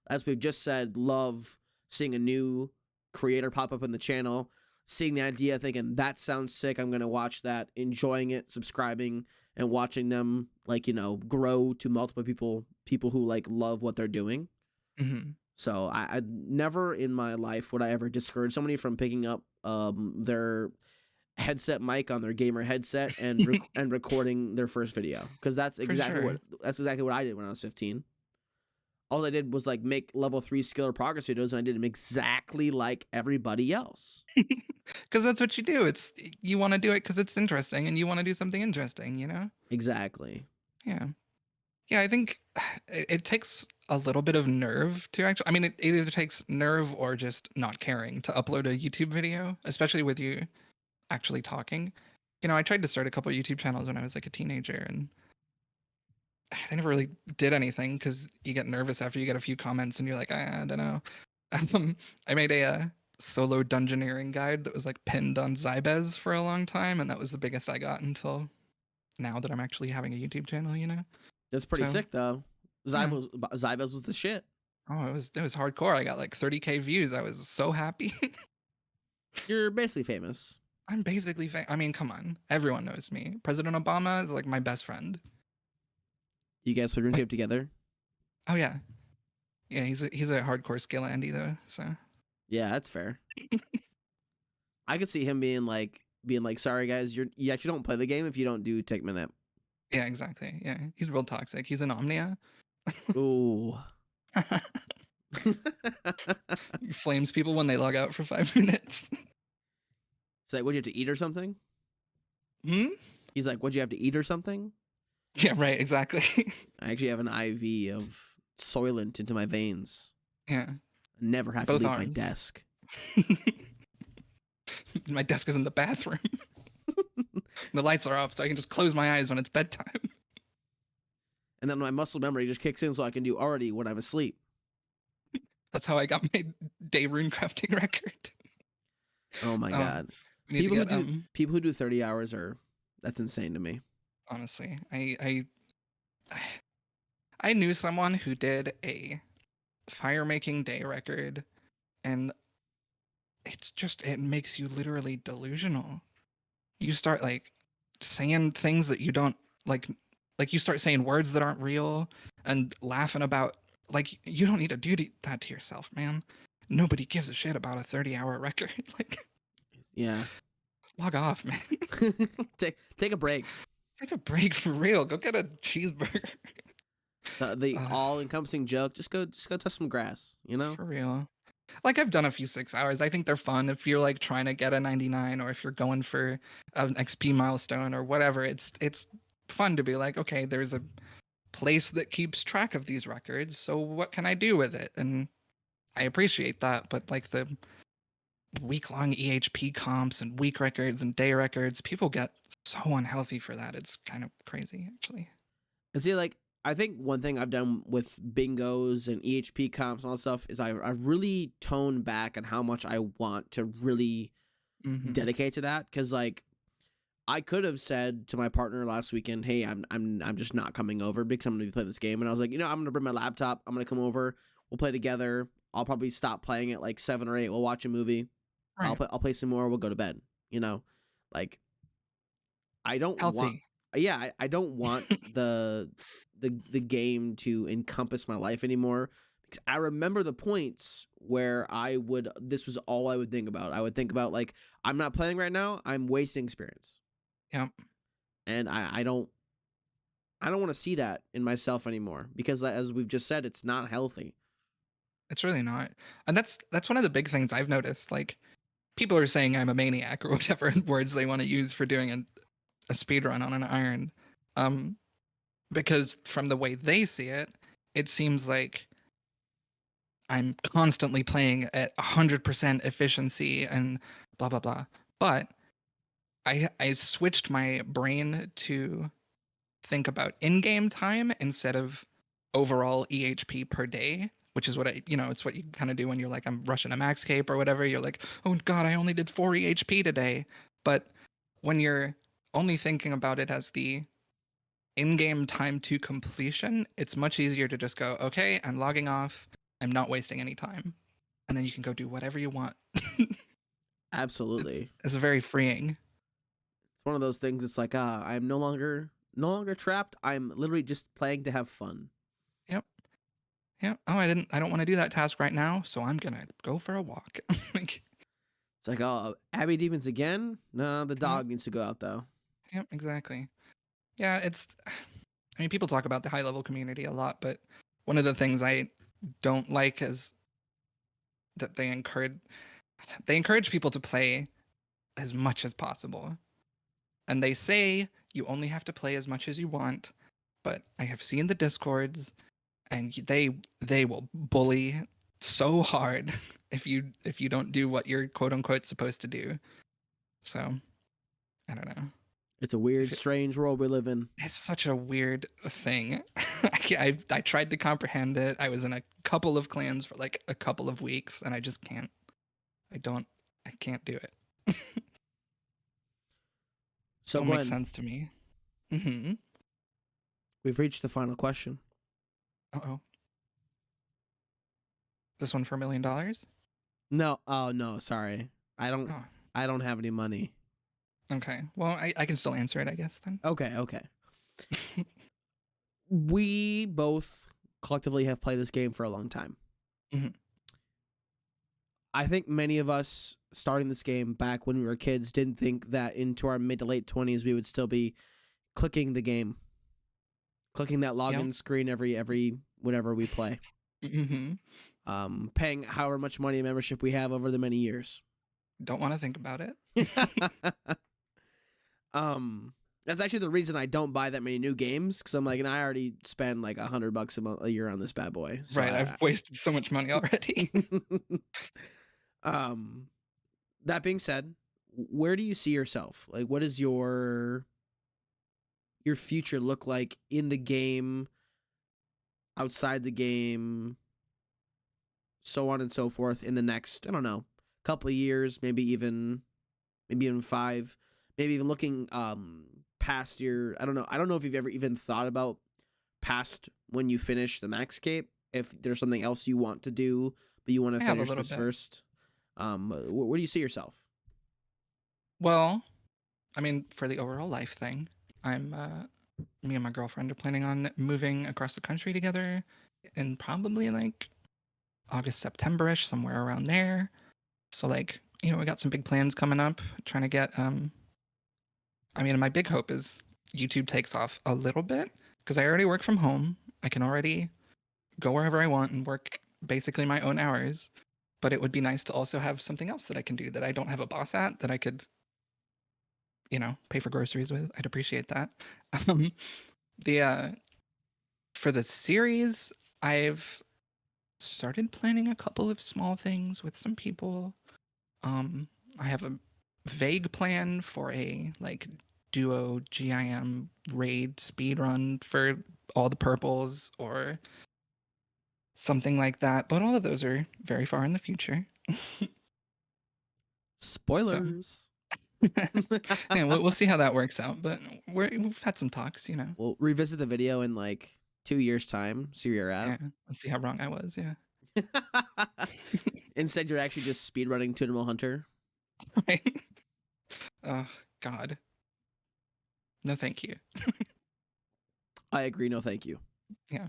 as we've just said, love seeing a new creator pop up in the channel, seeing the idea, thinking that sounds sick. I'm gonna watch that, enjoying it, subscribing, and watching them like grow to multiple people who like love what they're doing.
Mm-hmm.
So I never in my life would I ever discourage somebody from picking up their headset mic on their gamer headset and and recording their first video, because that's exactly what I did when I was 15. All I did was like make level 3 skill or progress videos, and I did them exactly like everybody else.
Because that's what you do. You want to do it because it's interesting, and you want to do something interesting. You know.
Exactly.
Yeah. Yeah, I think it takes a little bit of nerve to actually. I mean, it either takes nerve or just not caring to upload a YouTube video, especially with you actually talking. You know, I tried to start a couple of YouTube channels when I was like a teenager, and they never really did anything because you get nervous after you get a few comments, and you're like, I don't know. I made a solo dungeoneering guide that was like pinned on Zybez for a long time, and that was the biggest I got until now that I'm actually having a YouTube channel. You know.
That's pretty
So,
sick though.
yeah.
Zybez was the shit.
Oh, it was hardcore. I got like 30K views. I was so happy.
You're basically famous.
I'm basically I mean, come on. Everyone knows me. President Obama is like my best friend.
You guys put RuneScape together?
Oh yeah. Yeah, he's a hardcore skill Andy though, so.
Yeah, that's fair. I could see him being like, sorry guys, you actually don't play the game if you don't do take minute.
Yeah, exactly. Yeah, he's real toxic. He's an Omnia.
Ooh.
He flames people when they log out for 5 minutes.
It's like, would you have to eat or something?
Hmm?
He's like, would you have to eat or something?
Yeah, right, exactly.
I actually have an IV of Soylent into my veins.
Yeah.
I never have
Both
to leave
arms.
my desk.
My desk is in the bathroom. The lights are off, so I can just close my eyes when it's bedtime.
and then my muscle memory just kicks in, so I can do already when I'm asleep.
That's how I got my day rune crafting record.
Oh my god,
We need to get
people who do 30 hours that's insane to me.
honestly, I knew someone who did a fire making day record, and it makes you literally delusional. You start like saying things that you don't like you start saying words that aren't real and laughing about, like, you don't need to do that to yourself, man. Nobody gives a shit about a 30-hour record. Like,
Yeah.
log off, man.
take a break.
Take a break for real. Go get a cheeseburger.
The all-encompassing joke, just go touch some grass, you know?
For real. Like, I've done a few 6 hours. I think they're fun if you're like trying to get a 99, or if you're going for an XP milestone or whatever. It's fun to be like, okay, there's a place that keeps track of these records, so what can I do with it? And I appreciate that, but like the week-long EHP comps and week records and day records, people get so unhealthy for that. It's kind of crazy, actually.
And see, like, I think one thing I've done with bingos and EHP comps and all that stuff is I've really toned back on how much I want to really dedicate to that. Because, like, I could have said to my partner last weekend, "Hey, I'm just not coming over because I'm gonna be playing this game." And I was like, I'm gonna bring my laptop. I'm gonna come over. We'll play together. I'll probably stop playing at like 7 or 8. We'll watch a movie.
Right.
I'll play some more. We'll go to bed. Like, I don't
Healthy.
want. Yeah, I don't want the game to encompass my life anymore, because I remember the points where this was all I would think about. I would think about, like, I'm not playing right now. I'm wasting experience.
Yep.
And I don't want to see that in myself anymore, because as we've just said, it's not healthy.
It's really not. And that's one of the big things I've noticed. Like, people are saying I'm a maniac or whatever words they want to use for doing a speed run on an iron. Because from the way they see it, it seems like I'm constantly playing at 100% efficiency and blah blah blah. But I switched my brain to think about in-game time instead of overall EHP per day, which is what it's what you kind of do when you're like, I'm rushing a max cape or whatever. You're like, oh god, I only did 4 EHP today. But when you're only thinking about it as the in-game time to completion, it's much easier to just go, okay, I'm logging off. I'm not wasting any time. And then you can go do whatever you want.
Absolutely.
It's very freeing.
It's one of those things. It's like, I'm no longer trapped. I'm literally just playing to have fun.
Yep. Yep. Oh, I don't want to do that task right now, so I'm gonna go for a walk. Like,
it's like, oh, Abbey Demons again? No, the dog needs to go out though.
Yep, exactly. Yeah, I mean, people talk about the high level community a lot, but one of the things I don't like is that they encourage people to play as much as possible. And they say you only have to play as much as you want, but I have seen the discords, and they will bully so hard if you don't do what you're quote unquote supposed to do. So I don't know.
It's a weird, strange world we live in.
It's such a weird thing. I tried to comprehend it. I was in a couple of clans for like a couple of weeks, and I just can't. I can't do it.
So,
Don't
Gwen,
make sense to me. Mm-hmm.
We've reached the final question.
Uh-oh. This one for $1 million?
No. Oh no. Sorry. I don't have any money.
Okay. Well, I can still answer it, I guess, then.
Okay. We both collectively have played this game for a long time.
Mm-hmm.
I think many of us starting this game back when we were kids didn't think that into our mid to late 20s we would still be clicking the game, clicking that login screen every whenever we play.
Mm-hmm.
Paying however much money membership we have over the many years.
Don't want to think about it.
That's actually the reason I don't buy that many new games, because I'm like, and I already spend like $100 a year on this bad boy. So
right, I've wasted so much money already.
That being said, where do you see yourself? Like, what does your future look like in the game? outside the game, so on and so forth in the next, I don't know, couple of years, maybe even 5, maybe even looking past your, I don't know if you've ever even thought about past when you finish the Maxscape, if there's something else you want to do, but you want to
I have a
finish
little
this
bit.
first. Where do you see yourself?
Well, I mean, for the overall life thing, I'm me and my girlfriend are planning on moving across the country together in probably like August, September-ish, somewhere around there. So like, we got some big plans coming up, trying to get I mean, my big hope is YouTube takes off a little bit because I already work from home. I can already go wherever I want and work basically my own hours. But it would be nice to also have something else that I can do that I don't have a boss at that I could, pay for groceries with. I'd appreciate that. Um, the For the series, I've started planning a couple of small things with some people. Um, I have a vague plan for a like duo GIM raid speed run for all the purples or something like that. But all of those are very far in the future. So
Spoilers.
yeah, we'll see how that works out. But we've had some talks.
We'll revisit the video in like 2 years' time, see where you're at.
Yeah, let's see how wrong I was. Yeah,
Instead, you're actually just speedrunning Tunimal Hunter.
right. Oh God, no, thank you.
I agree. No, thank you.
Yeah,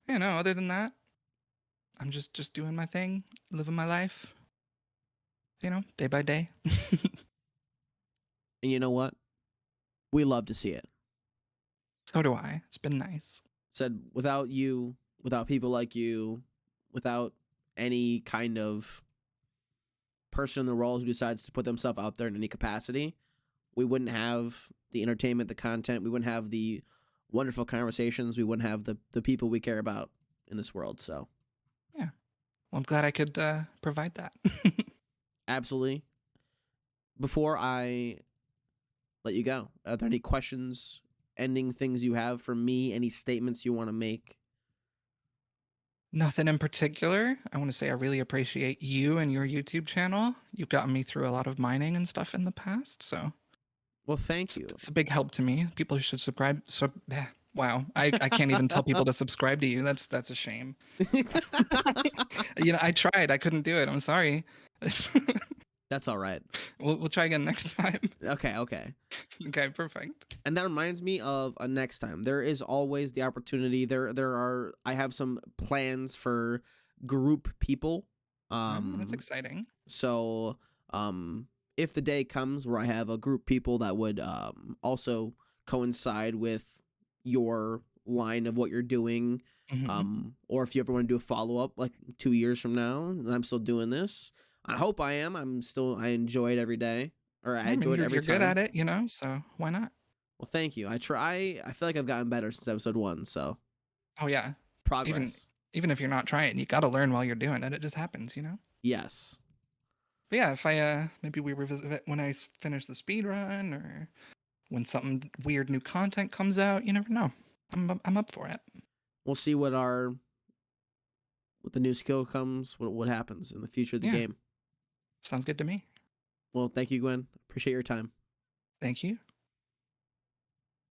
no. Other than that, I'm just doing my thing, living my life. Day by day.
And you know what? We love to see it.
So do I. It's been nice.
Said without you, without people like you, without any kind of person in the world who decides to put themselves out there in any capacity, we wouldn't have the entertainment, the content, we wouldn't have the wonderful conversations, we wouldn't have the people we care about in this world. So
Yeah. Well, I'm glad I could provide that.
absolutely. Before I let you go, are there any questions, ending things you have for me? Any statements you want to make?
Nothing in particular. I want to say I really appreciate you and your YouTube channel. You've gotten me through a lot of mining and stuff in the past, so
Well, thank you.
it's a big help to me. People should subscribe. Wow, I can't even tell people to subscribe to you. That's a shame. I tried. I couldn't do it. I'm sorry.
That's all right.
We'll try again next time.
Okay, okay.
Okay, perfect.
And that reminds me of a next time. There is always the opportunity. I have some plans for group people.
Oh, that's exciting.
So if the day comes where I have a group people that would also coincide with your line of what you're doing, or if you ever want to do a follow up like 2 years from now, and I'm still doing this. I hope I am. I enjoy it every day, or I
I mean,
enjoy it
you're
every
good
time.
at it, so why not?
Well, thank you. I try. I feel like I've gotten better since episode 1. So
Oh yeah. Even
progress.
even if you're not trying, you got to learn while you're doing it. It just happens.
Yes.
But yeah, if I maybe we revisit it when I finish the speed run or when something weird new content comes out, you never know. I'm up for it.
We'll see what the new skill comes. What happens in the future of the
Yeah,
game.
sounds good to me.
Well, thank you, Gwen. Appreciate your time.
Thank you.